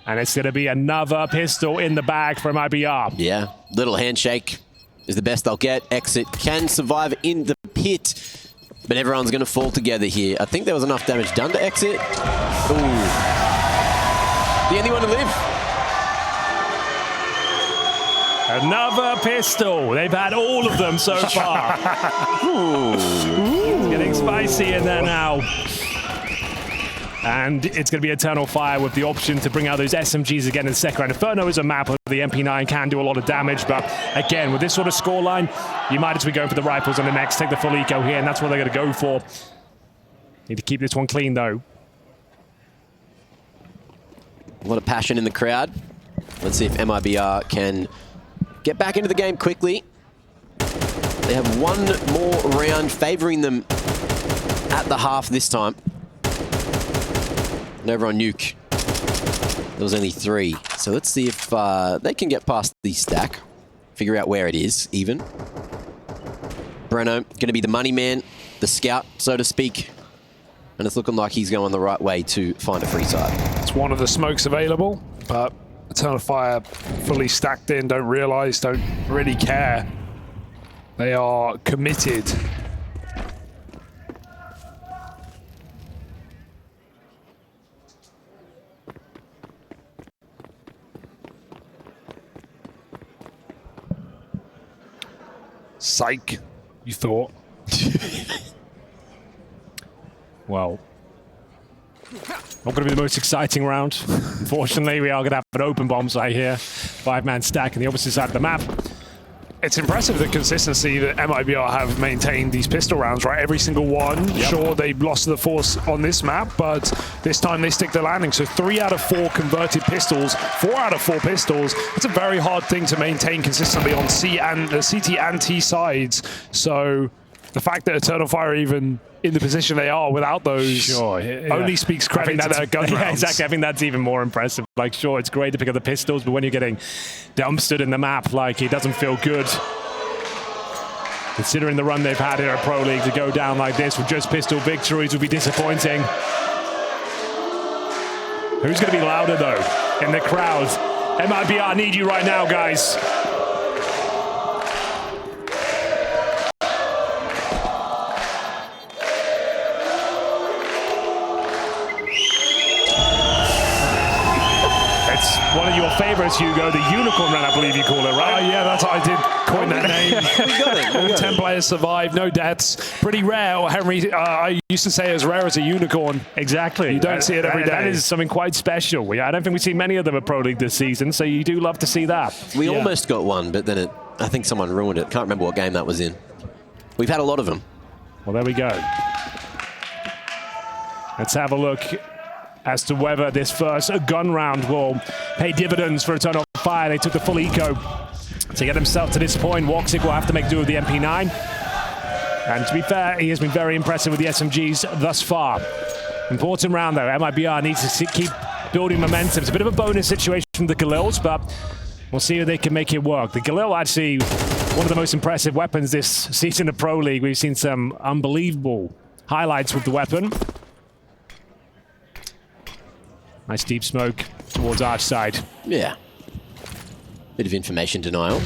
And it's going to be another pistol in the bag for MIBR. Yeah, little handshake is the best they'll get. Exit can survive in the pit, but everyone's going to fall together here. I think there was enough damage done to Exit. Ooh. The only one to live. Another pistol. They've had all of them so far. It's getting spicy in there now. And it's going to be Eternal Fire with the option to bring out those SMGs again in the second round. Inferno is a map where the MP9 can do a lot of damage, but again, with this sort of scoreline, you might as well be going for the rifles on the next, take the full eco here, and that's what they're going to go for. Need to keep this one clean, though. A lot of passion in the crowd. Let's see if MIBR can get back into the game quickly. They have one more round favoring them at the half this time. And over on Nuke, there was only 3. So let's see if they can get past the stack, figure out where it is even. Breno going to be the money man, the scout, so to speak. And it's looking like he's going the right way to find a free side. It's one of the smokes available, but Eternal Fire fully stacked in, don't realize, don't really care. They are committed. Psych, you thought. Well, not going to be the most exciting round. Unfortunately, we are going to have an open bomb site here. 5-man stack on the opposite side of the map. It's impressive the consistency that MIBR have maintained these pistol rounds, right? Every single one. Yep. Sure, they lost the force on this map, but this time they stick the landing. So 3 out of 4 converted pistols, 4 out of 4 pistols. It's a very hard thing to maintain consistently on CT and T sides. So the fact that Eternal Fire are even in the position they are without those only speaks credit to their gun rounds. Yeah, exactly. I think that's even more impressive. Like, sure, it's great to pick up the pistols, but when you're getting dumpstered in the map, like, it doesn't feel good. Considering the run they've had here at Pro League, to go down like this with just pistol victories would be disappointing. Who's going to be louder, though, in the crowd? MIBR need you right now, guys. One of your favorites, Hugo, the Unicorn Round, I believe you call it, right? Yeah, that's I did coin that name. We got it. All 10 players survive, no deaths. Pretty rare. Henry, I used to say as rare as a unicorn. Exactly. You don't see it every day. That is something quite special. I don't think we've seen many of them at Pro League this season, so you do love to see that. We almost got one, but then I think someone ruined it. Can't remember what game that was in. We've had a lot of them. Well, there we go. Let's have a look as to whether this first gun round will pay dividends for Eternal Fire. They took the full eco to get themselves to this point. Woxic will have to make do with the MP9. And to be fair, he has been very impressive with the SMGs thus far. Important round, though. MIBR needs to keep building momentum. It's a bit of a bonus situation from the Galils, but we'll see if they can make it work. The Galil, actually, one of the most impressive weapons this season of Pro League. We've seen some unbelievable highlights with the weapon. Nice deep smoke towards Arch side. Yeah. Bit of information denial.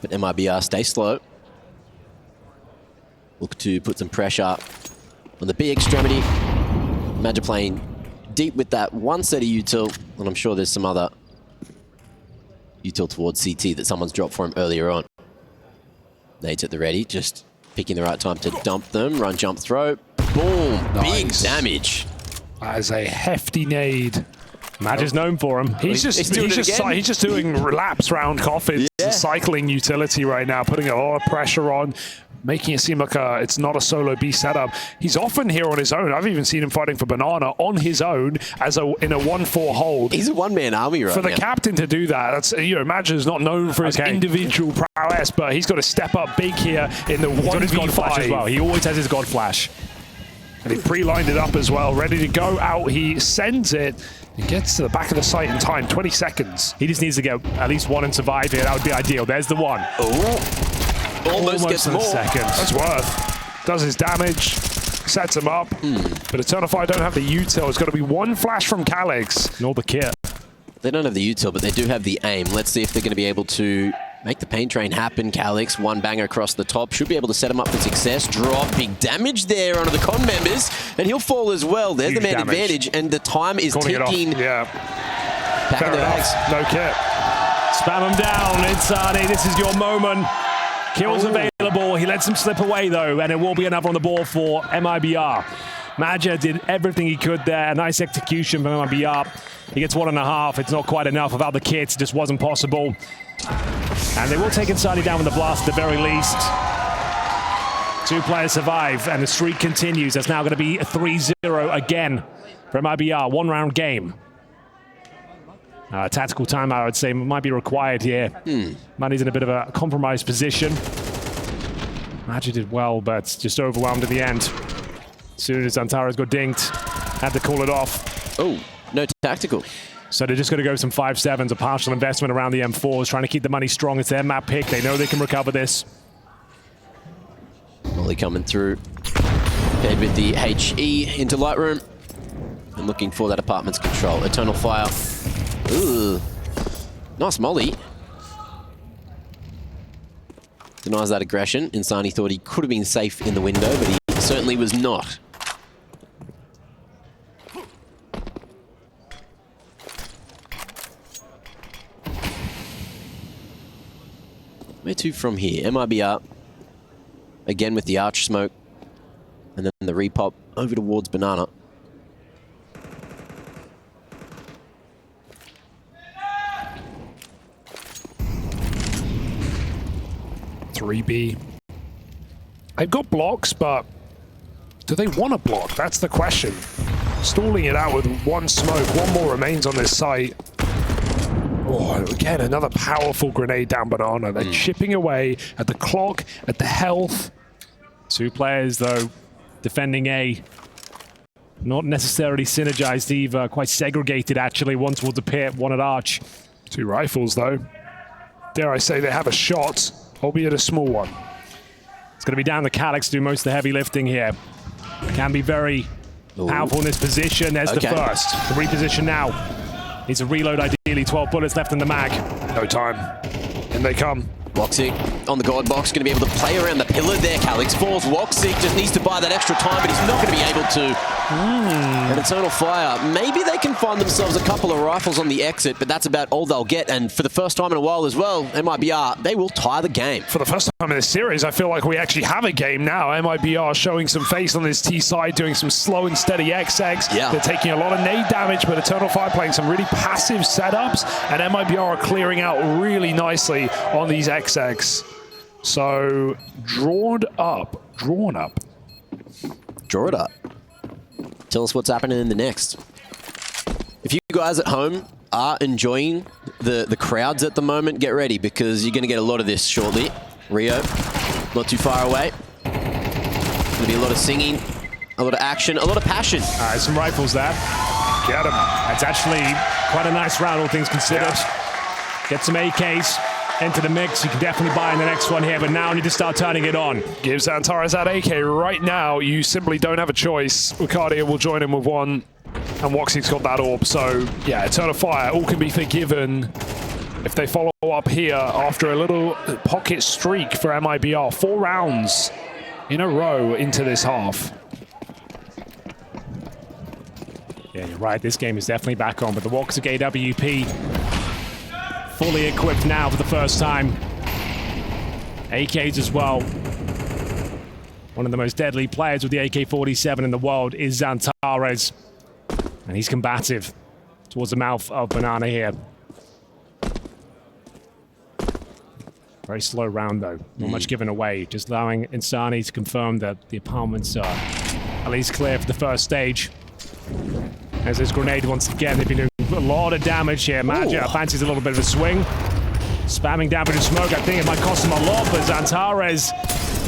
But MIBR stay slow. Look to put some pressure on the B extremity. Imagine playing deep with that one set of util, and I'm sure there's some other util towards CT that someone's dropped for him earlier on. Nades at the ready, just picking the right time to dump them. Run, jump, throw. Boom. Nice. Big damage. That is a hefty nade. Madge is known for him. He's just doing relapse round coffins, cycling utility right now, putting a lot of pressure on, making it seem like it's not a solo B setup. He's often here on his own. I've even seen him fighting for Banana on his own in a 1-4 hold. He's a one-man army right now. For the captain to do that, that's, Madge is not known for his individual prowess, but he's got to step up big here in the 1v5 as well. He always has his God Flash. And he pre-lined it up as well, ready to go out. He sends it. He gets to the back of the site in time, 20 seconds. He just needs to get at least one and survive here. That would be ideal. There's the one. Oh, almost gets more. That's worth. Does his damage, sets him up. But Eternal Fire don't have the util. It's got to be one flash from Calyx. Nor the kit. They don't have the util, but they do have the aim. Let's see if they're going to be able to make the pain train happen. Calyx, one banger across the top. Should be able to set him up for success. Drop big damage there onto the con members. And he'll fall as well. There's the man advantage. And the time is ticking. Yeah. Back in the bags. No kit. Spam him down. Insani, this is your moment. Kills available. He lets him slip away, though. And it will be another on the board for MIBR. Maja did everything he could there. Nice execution from MIBR. He gets 1.5. It's not quite enough. Without the kits, it just wasn't possible. And they will take Insani down with the blast at the very least. 2 players survive, and the streak continues. That's now going to be a 3-0 again for MIBR. 1-round game. Tactical timeout, I'd say, might be required here. Manny's in a bit of a compromised position. Magic did well, but just overwhelmed at the end. As soon as Antares got dinked, had to call it off. Oh, no tactical. So they're just going to go some 5-7s, a partial investment around the M4s, trying to keep the money strong. It's their map pick. They know they can recover this. Molly coming through. Paired with the HE into Lightroom. And looking for that apartment's control. Eternal Fire. Ooh. Nice Molly. Denies that aggression. Insani thought he could have been safe in the window, but he certainly was not. Where to from here? MIBR. Again with the arch smoke. And then the repop over towards Banana. B. They've got blocks, but do they want to block? That's the question. Stalling it out with one smoke. One more remains on this site. Oh, again, another powerful grenade down Banana. They're chipping away at the clock, at the health. 2 players, though, defending A. Not necessarily synergized either. Quite segregated, actually. One towards the pit, one at Arch. 2 rifles, though. Dare I say they have a shot, albeit a small one. It's going to be down to Calyx to do most of the heavy lifting here. Can be very powerful in this position. There's the first. The reposition now. Needs a reload ideally. 12 bullets left in the mag. No time. And they come. Boxing. on the God box. Going to be able to play around the pillar there. Calix falls. Woxic just needs to buy that extra time, but he's not going to be able to. And Eternal Fire, maybe they can find themselves a couple of rifles on the exit, but that's about all they'll get. And for the first time in a while as well, MIBR, they will tie the game. For the first time in this series, I feel like we actually have a game now. MIBR showing some face on this T side, doing some slow and steady XX. Yeah. They're taking a lot of nade damage, but Eternal Fire playing some really passive setups, and MIBR are clearing out really nicely on these XX. So, drawn up. Draw it up. Tell us what's happening in the next. If you guys at home are enjoying the crowds at the moment, get ready, because you're going to get a lot of this shortly. Rio, not too far away. Going to be a lot of singing, a lot of action, a lot of passion. Some rifles there. Get him. That's actually quite a nice round, all things considered. Yeah. Get some AKs into the mix. You can definitely buy in the next one here, but now you need to start turning it on. Give Xantares that AK right now. You simply don't have a choice. Ricardia will join him with one, and Woxic's got that orb. So, yeah, Eternal Fire, all can be forgiven if they follow up here after a little pocket streak for MIBR. 4 rounds in a row into this half. Yeah, you're right. This game is definitely back on, but the Woxic AWP fully equipped now for the first time. AKs as well. One of the most deadly players with the AK-47 in the world is Xantares. And he's combative towards the mouth of Banana here. Very slow round though. Not much given away. Just allowing Insani to confirm that the apartments are at least clear for the first stage. As his grenade once again, they've been doing a lot of damage here. Magic fancies a little bit of a swing. Spamming damage and smoke. I think it might cost him a lot, but Xantares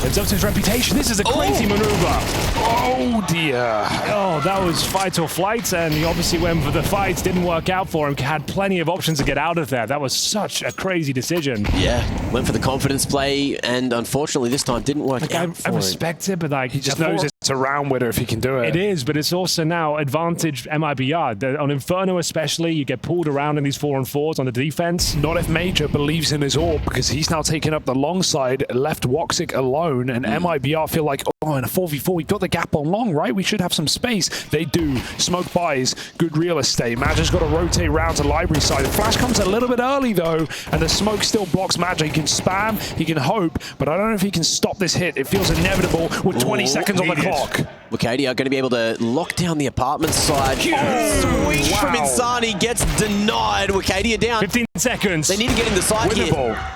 lives up to his reputation. This is a crazy maneuver. Oh dear. Oh, that was fight or flight, and he obviously went for the fight. Didn't work out for him. Had plenty of options to get out of there. That was such a crazy decision. Yeah, went for the confidence play, and unfortunately this time didn't work out I respect it, but like he just knows it's a round winner if he can do it. It is, but it's also now advantage MIBR. On Inferno especially, you get pulled around in these 4-on-4s on the defense. Not if Major believes in his orb, because he's now taken up the long side, left Woxic alone, and MIBR feel like, oh, in a 4v4, we've got the gap on long, right? We should have some space. They do. Smoke buys, good real estate. Magic's got to rotate round to library side. Flash comes a little bit early, though, and the smoke still blocks Magic. He can spam, he can hope, but I don't know if he can stop this hit. It feels inevitable with 20 seconds on the clock. Lucadia are going to be able to lock down the apartment side. Swing from Insani gets denied. Lucadia down. 15 seconds. They need to get in the side Winnable. here.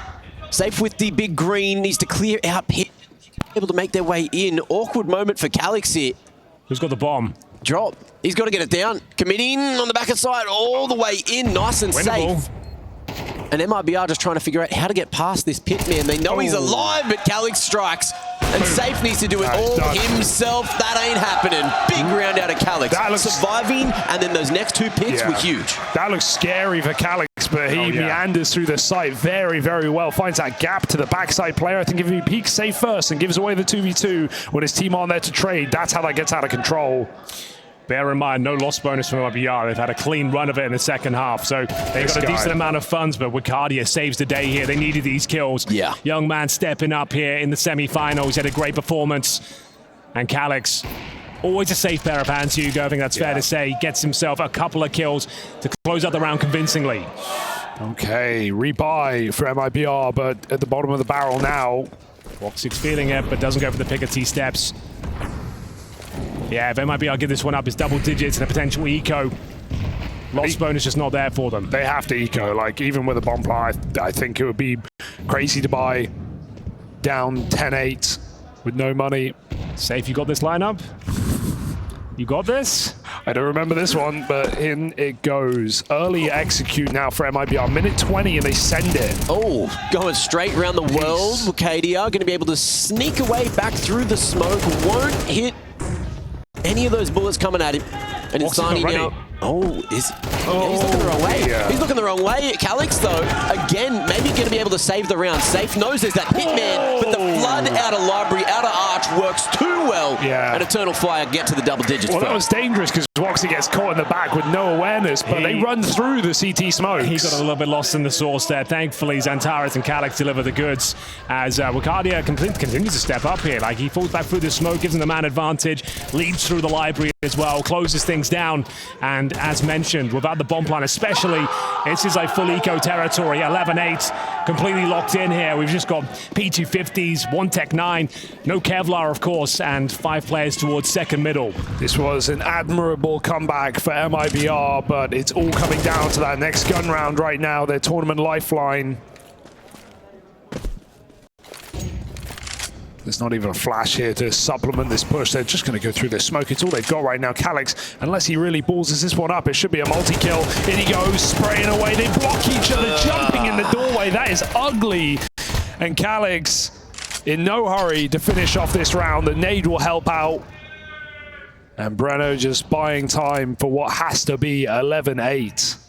Safe with the big green, needs to clear out pit. Able to make their way in. Awkward moment for Calix here. Who's got the bomb? Drop. He's got to get it down. Committing on the back of side, all the way in, nice and Winnable. safe. And MIBR just trying to figure out how to get past this pit man. They know he's alive, but Calix strikes. And Safe needs to do it all himself. That ain't happening. Big round out of Calix. Surviving, and then those next 2 pits were huge. That looks scary for Calix, but he meanders through the site very, very well. Finds that gap to the backside player. I think if he peeks Safe first and gives away the 2v2 when his team aren't there to trade, that's how that gets out of control. Bear in mind, no loss bonus from MIBR. They've had a clean run of it in the second half, so they got a decent amount of funds, but Wicardia saves the day here. They needed these kills. Yeah. Young man stepping up here in the semi-finals. He had a great performance. And Calix, always a safe pair of hands, Hugo. I think that's fair to say. Gets himself a couple of kills to close out the round convincingly. Okay, rebuy for MIBR, but at the bottom of the barrel now. Woxic's feeling it, but doesn't go for the Pickety steps. Yeah, if MIBR give this one up, it's double digits and a potential eco. Loss bonus just not there for them. They have to eco. Like, even with a bomb ply, I think it would be crazy to buy down 10-8 with no money. Safe, you got this lineup? You got this? I don't remember this one, but in it goes. Early execute now for MIBR. Minute 20 and they send it. Oh, going straight around the world. Lucadia going to be able to sneak away back through the smoke. Won't hit any of those bullets coming at him. And Insani now. He's looking the wrong way. Yeah. He's looking the wrong way. Calix, though, again, maybe going to be able to save the round. Safe knows there's that hitman, but the flood out of library, out of arch works too well. Yeah. And Eternal Fire get to the double digits. Well, that was dangerous because Woxy gets caught in the back with no awareness, but they run through the CT smokes. He got a little bit lost in the sauce there. Thankfully, Xantares and Calyx deliver the goods as Wakadia continues to step up here. Like, he falls back through the smoke, gives him the man advantage, leads through the library as well, closes things down. And as mentioned, without the bomb plan especially, this is like full eco territory. 11-8, completely locked in here. We've just got P250s, one Tech 9, no Kevlar, of course, and 5 players towards second middle. This was an admirable comeback for MIBR, but it's all coming down to that next gun round right now, their tournament lifeline. There's not even a flash here to supplement this push. They're just going to go through the smoke. It's all they've got right now. Calyx, unless he really balls this one up, it should be a multi-kill. In he goes, spraying away. They block each other, jumping in the doorway. That is ugly. And Calyx in no hurry to finish off this round. The nade will help out. And Breno just buying time for what has to be 11-8.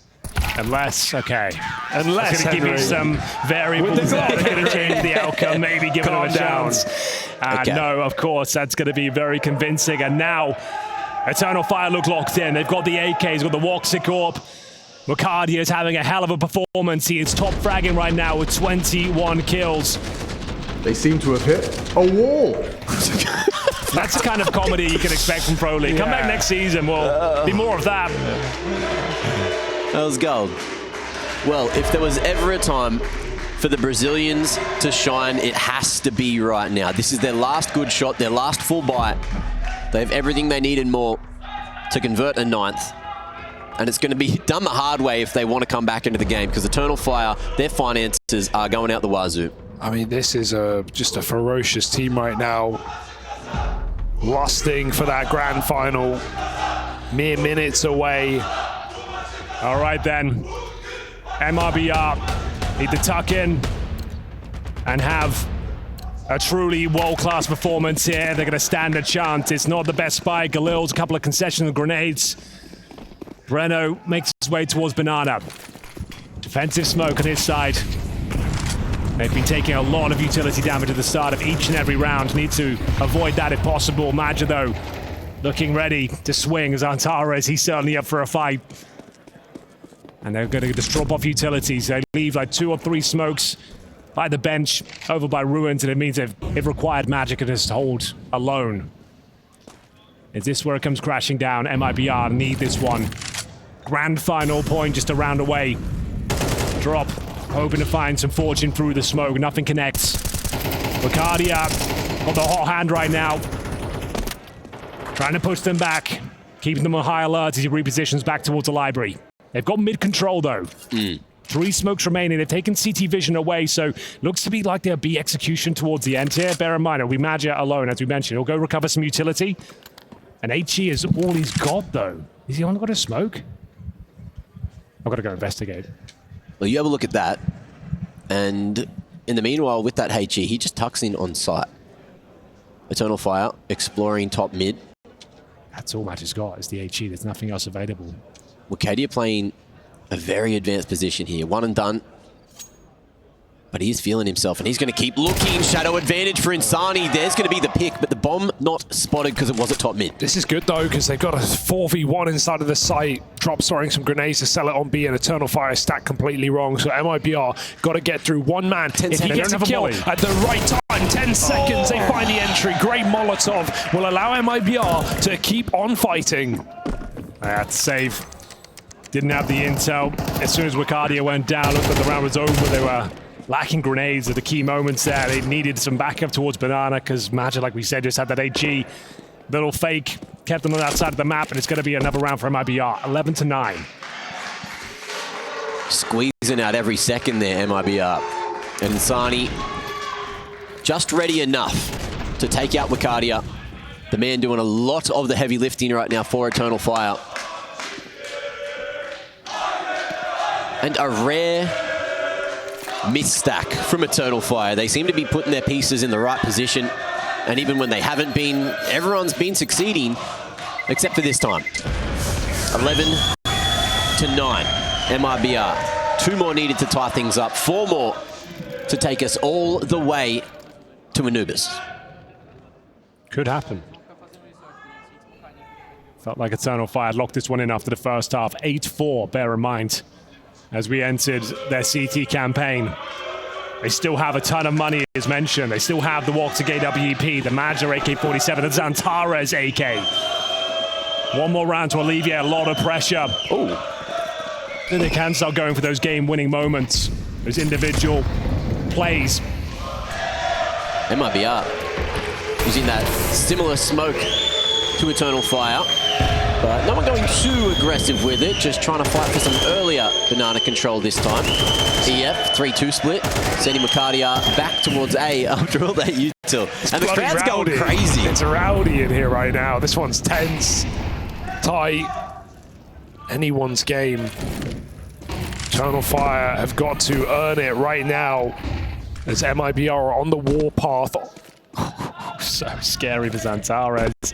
Unless, okay. Unless it's going to give you some variables there that are going to change the outcome, maybe give them a chance. No, of course, that's going to be very convincing. And now, Eternal Fire look locked in. They've got the AKs, got the Woxicorp. Wakadia is having a hell of a performance. He is top fragging right now with 21 kills. They seem to have hit a wall. That's the kind of comedy you can expect from Pro League. Come back next season, we'll be more of that. That was gold. Well, if there was ever a time for the Brazilians to shine, it has to be right now. This is their last good shot, their last full bite. They have everything they need and more to convert a 9th. And it's going to be done the hard way if they want to come back into the game, because Eternal Fire, their finances are going out the wazoo. I mean, this is just a ferocious team right now. Lusting for that grand final. Mere minutes away. All right, then. MIBR need to tuck in and have a truly world-class performance here. They're going to stand a chance. It's not the best spike. Galil's a couple of concessional grenades. Breno makes his way towards Banana. Defensive smoke on his side. They've been taking a lot of utility damage at the start of each and every round. Need to avoid that if possible. Maja, though, looking ready to swing as Antares. He's certainly up for a fight. And they're going to just drop off utilities. They leave like 2 or 3 smokes by the bench, over by Ruins, and it means they've required Magic to just hold alone. Is this where it comes crashing down? MIBR need this one. Grand final point just a round away. Drop. Hoping to find some fortune through the smoke. Nothing connects. Wakadia got the hot hand right now. Trying to push them back. Keeping them on high alert as he repositions back towards the library. They've got mid-control, though. 3 smokes remaining. They've taken CT vision away, so looks to be like there'll be execution towards the end here. Bear in mind, it'll be Magia alone, as we mentioned. He'll go recover some utility. And HE is all he's got, though. Is he only got a smoke? I've got to go investigate. Well, you have a look at that, and in the meanwhile, with that HE, he just tucks in on site. Eternal Fire, exploring top mid. That's all Magi's got, is the HE. There's nothing else available. Wakadia playing a very advanced position here. One and done. But he is feeling himself, and he's going to keep looking. Shadow advantage for Insani. There's going to be the pick, but the bomb not spotted because it was at top mid. This is good, though, because they've got a 4v1 inside of the site. Drop throwing some grenades to sell it on B, and Eternal Fire stacked completely wrong. So MIBR got to get through one man. If he gets a kill at the right time, 10 seconds, they find the entry. Great Molotov will allow MIBR to keep on fighting. That's safe. Didn't have the intel. As soon as Wakadia went down, looked like the round was over. They were lacking grenades at the key moments there. They needed some backup towards Banana because Magia, like we said, just had that HE. Little fake, kept them on that side of the map, and it's going to be another round for MIBR. 11-9. Squeezing out every second there, MIBR. And Insani just ready enough to take out Wakadia. The man doing a lot of the heavy lifting right now for Eternal Fire. And a rare misstack from Eternal Fire. They seem to be putting their pieces in the right position. And even when they haven't been, everyone's been succeeding, except for this time. 11-9, MIBR. 2 more needed to tie things up. 4 more to take us all the way to Anubis. Could happen. Felt like Eternal Fire had locked this one in after the first half. 8-4, bear in mind, as we entered their CT campaign. They still have a ton of money, as mentioned. They still have the Woxic AWP, the Major AK-47, the Zantares AK. One more round to alleviate a lot of pressure. Then they can start going for those game-winning moments, those individual plays. MIBR using that similar smoke to Eternal Fire, but no one going too aggressive with it, just trying to fight for some earlier banana control this time. EF, 3-2 split, sending Makadia back towards A after all that util. And the crowd's going crazy. It's rowdy in here right now. This one's tense, tight, anyone's game. Eternal Fire have got to earn it right now as MIBR are on the warpath. So scary for Zantares.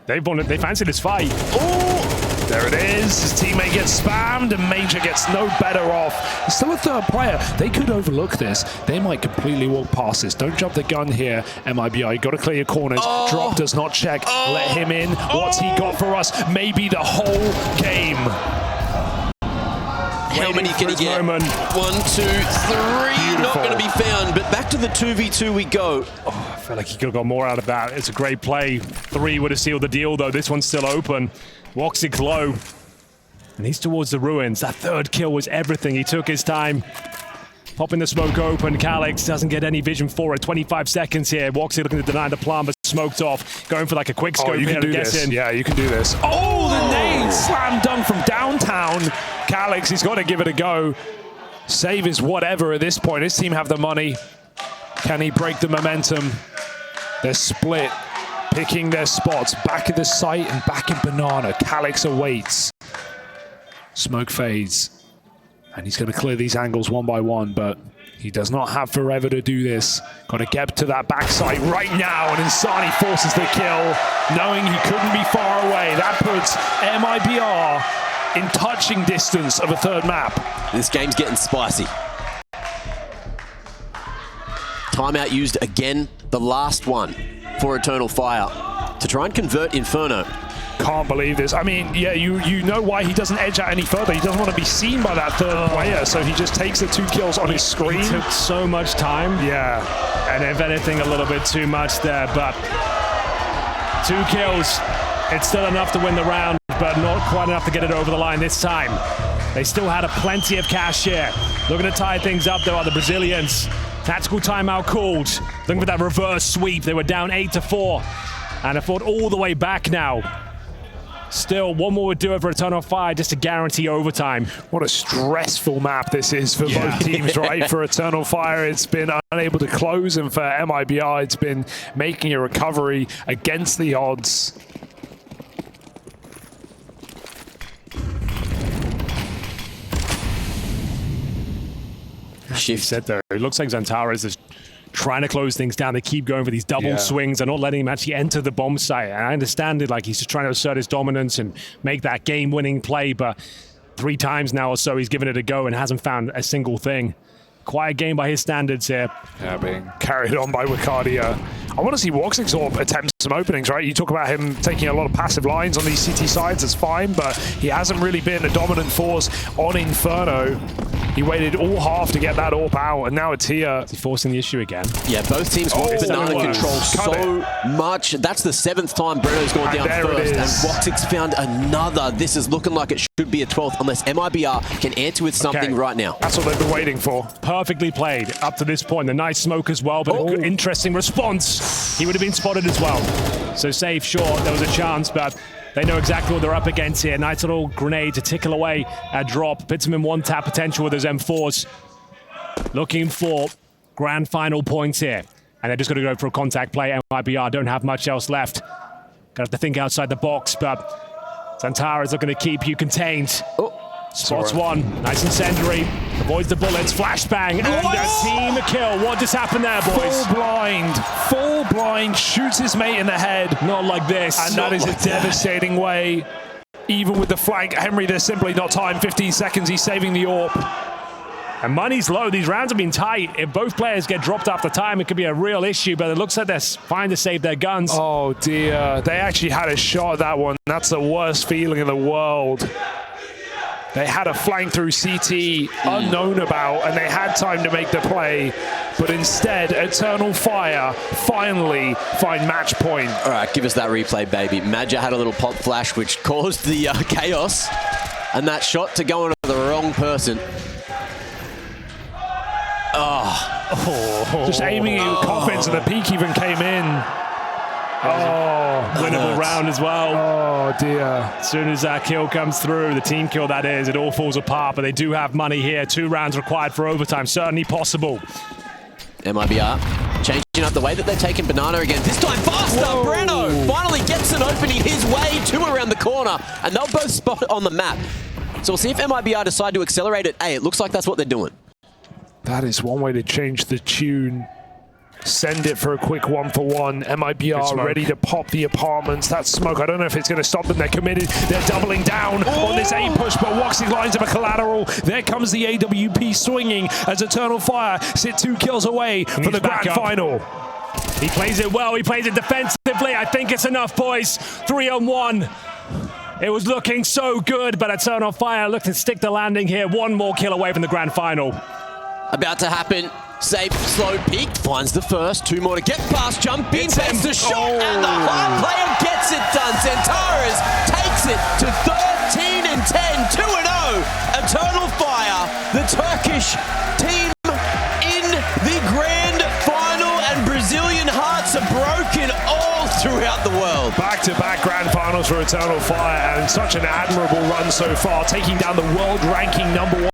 They fancy this fight. Oh, there it is. His teammate gets spammed and Major gets no better off. There's still a third player. They could overlook this. They might completely walk past this. Don't jump the gun here, MIBR. You got to clear your corners. Drop does not check. Let him in. What's he got for us? Maybe the whole game. How many can he get? 1, 2, 3. Beautiful. Not going to be found, but back to the 2v2 we go. I feel like he could have got more out of that. It's a great play. 3 would have sealed the deal, though. This one's still open. Woxic low. And he's towards the ruins. That third kill was everything. He took his time. Popping the smoke open. Calyx doesn't get any vision for it. 25 seconds here. Woxic looking to deny the plant, but smoked off. Going for like a quick scope you here can to do get this. in. Yeah, you can do this. Oh, the nade! Slam dunk from downtown. Calyx, he's got to give it a go. Save is whatever at this point. His team have the money. Can he break the momentum? They're split, picking their spots. Back at the site and back in Banana. Calyx awaits. Smoke fades. And he's going to clear these angles one by one, but he does not have forever to do this. Got to get to that backside right now, and Insani forces the kill, knowing he couldn't be far away. That puts MIBR in touching distance of a third map. This game's getting spicy. Timeout used again, the last one for Eternal Fire to try and convert Inferno. Can't believe this. I mean, yeah, you know why he doesn't edge out any further. He doesn't want to be seen by that third player, so he just takes the 2 kills on his screen. He took so much time. Yeah. And if anything, a little bit too much there, but 2 kills. It's still enough to win the round, but not quite enough to get it over the line this time. They still had plenty of cash here. Looking to tie things up, though, are the Brazilians. Tactical timeout called. Looking for that reverse sweep. They were down 8-4, and have fought all the way back now. Still, one more would do it for Eternal Fire just to guarantee overtime. What a stressful map this is for both teams, right? For Eternal Fire, it's been unable to close, and for MIBR, it's been making a recovery against the odds. Shift said there. It looks like Zantares is trying to close things down. They keep going for these double swings. They're not letting him actually enter the bomb site. And I understand it, like he's just trying to assert his dominance and make that game-winning play, but 3 times now or so he's given it a go and hasn't found a single thing. Quiet game by his standards here. Yeah, being carried on by Wakadia. I want to see Woxic sort of attempt some openings, right? You talk about him taking a lot of passive lines on these CT sides, that's fine, but he hasn't really been a dominant force on Inferno. He waited all half to get that AWP out, and now it's here. Is he forcing the issue again? Yeah, both teams want banana control so much. That's the 7th time Breno's gone down first, and Woxic's found another. This is looking like it should be a 12th, unless MIBR can answer with something right now. That's what they've been waiting for. Perfectly played up to this point. The nice smoke as well, but a good, interesting response. He would have been spotted as well. So safe, sure, there was a chance, but they know exactly what they're up against here. Nice little grenade to tickle away a drop. Puts him in 1-tap potential with those M4s. Looking for grand final points here. And they're just going to go for a contact play. MIBR don't have much else left. Gonna have to think outside the box, but Zantares are going to keep you contained. Spots one. Nice incendiary. Avoids the bullets. Flashbang. And a team kill. What just happened there, boys? Full blind. Full blind. Shoots his mate in the head. Not like this. And that is a devastating way. Even with the flank, Henry, there's simply not time. 15 seconds. He's saving the AWP. And money's low. These rounds have been tight. If both players get dropped after time, it could be a real issue, but it looks like they're fine to save their guns. Oh dear, they actually had a shot at that one. That's the worst feeling in the world. They had a flank through CT unknown about, and they had time to make the play, but instead, Eternal Fire finally find match point. All right, give us that replay, baby. Madja had a little pop flash, which caused the chaos, and that shot to go into the wrong person. Just aiming it with confidence, and the peak even came in. Winnable round as well. Oh dear. As soon as that kill comes through, the team kill that is, it all falls apart, but they do have money here. 2 rounds required for overtime, certainly possible. MIBR changing up the way that they're taking Banana again. This time faster! Whoa. Breno finally gets an opening his way, 2 around the corner, and they'll both spot it on the map. So we'll see if MIBR decide to accelerate it. Hey, it looks like that's what they're doing. That is one way to change the tune. Send it for a quick 1-for-1. MIBR ready to pop the apartments. That smoke, I don't know if it's going to stop them. They're committed. They're doubling down on this A push, but Woxy lines up a collateral. There comes the AWP swinging as Eternal Fire sit 2 kills away from the grand final. He plays it well. He plays it defensively. I think it's enough, boys. 3-on-1. It was looking so good, but Eternal Fire looked to stick the landing here. 1 more kill away from the grand final. About to happen. Safe, slow, peak, finds the first. 2 more to get past, jump in, takes the shot, and the hard player gets it done. Centaurus takes it to 13-10, 2-0. Eternal Fire, the Turkish team in the grand final, and Brazilian hearts are broken all throughout the world. Back-to-back grand finals for Eternal Fire, and such an admirable run so far, taking down the world ranking #1.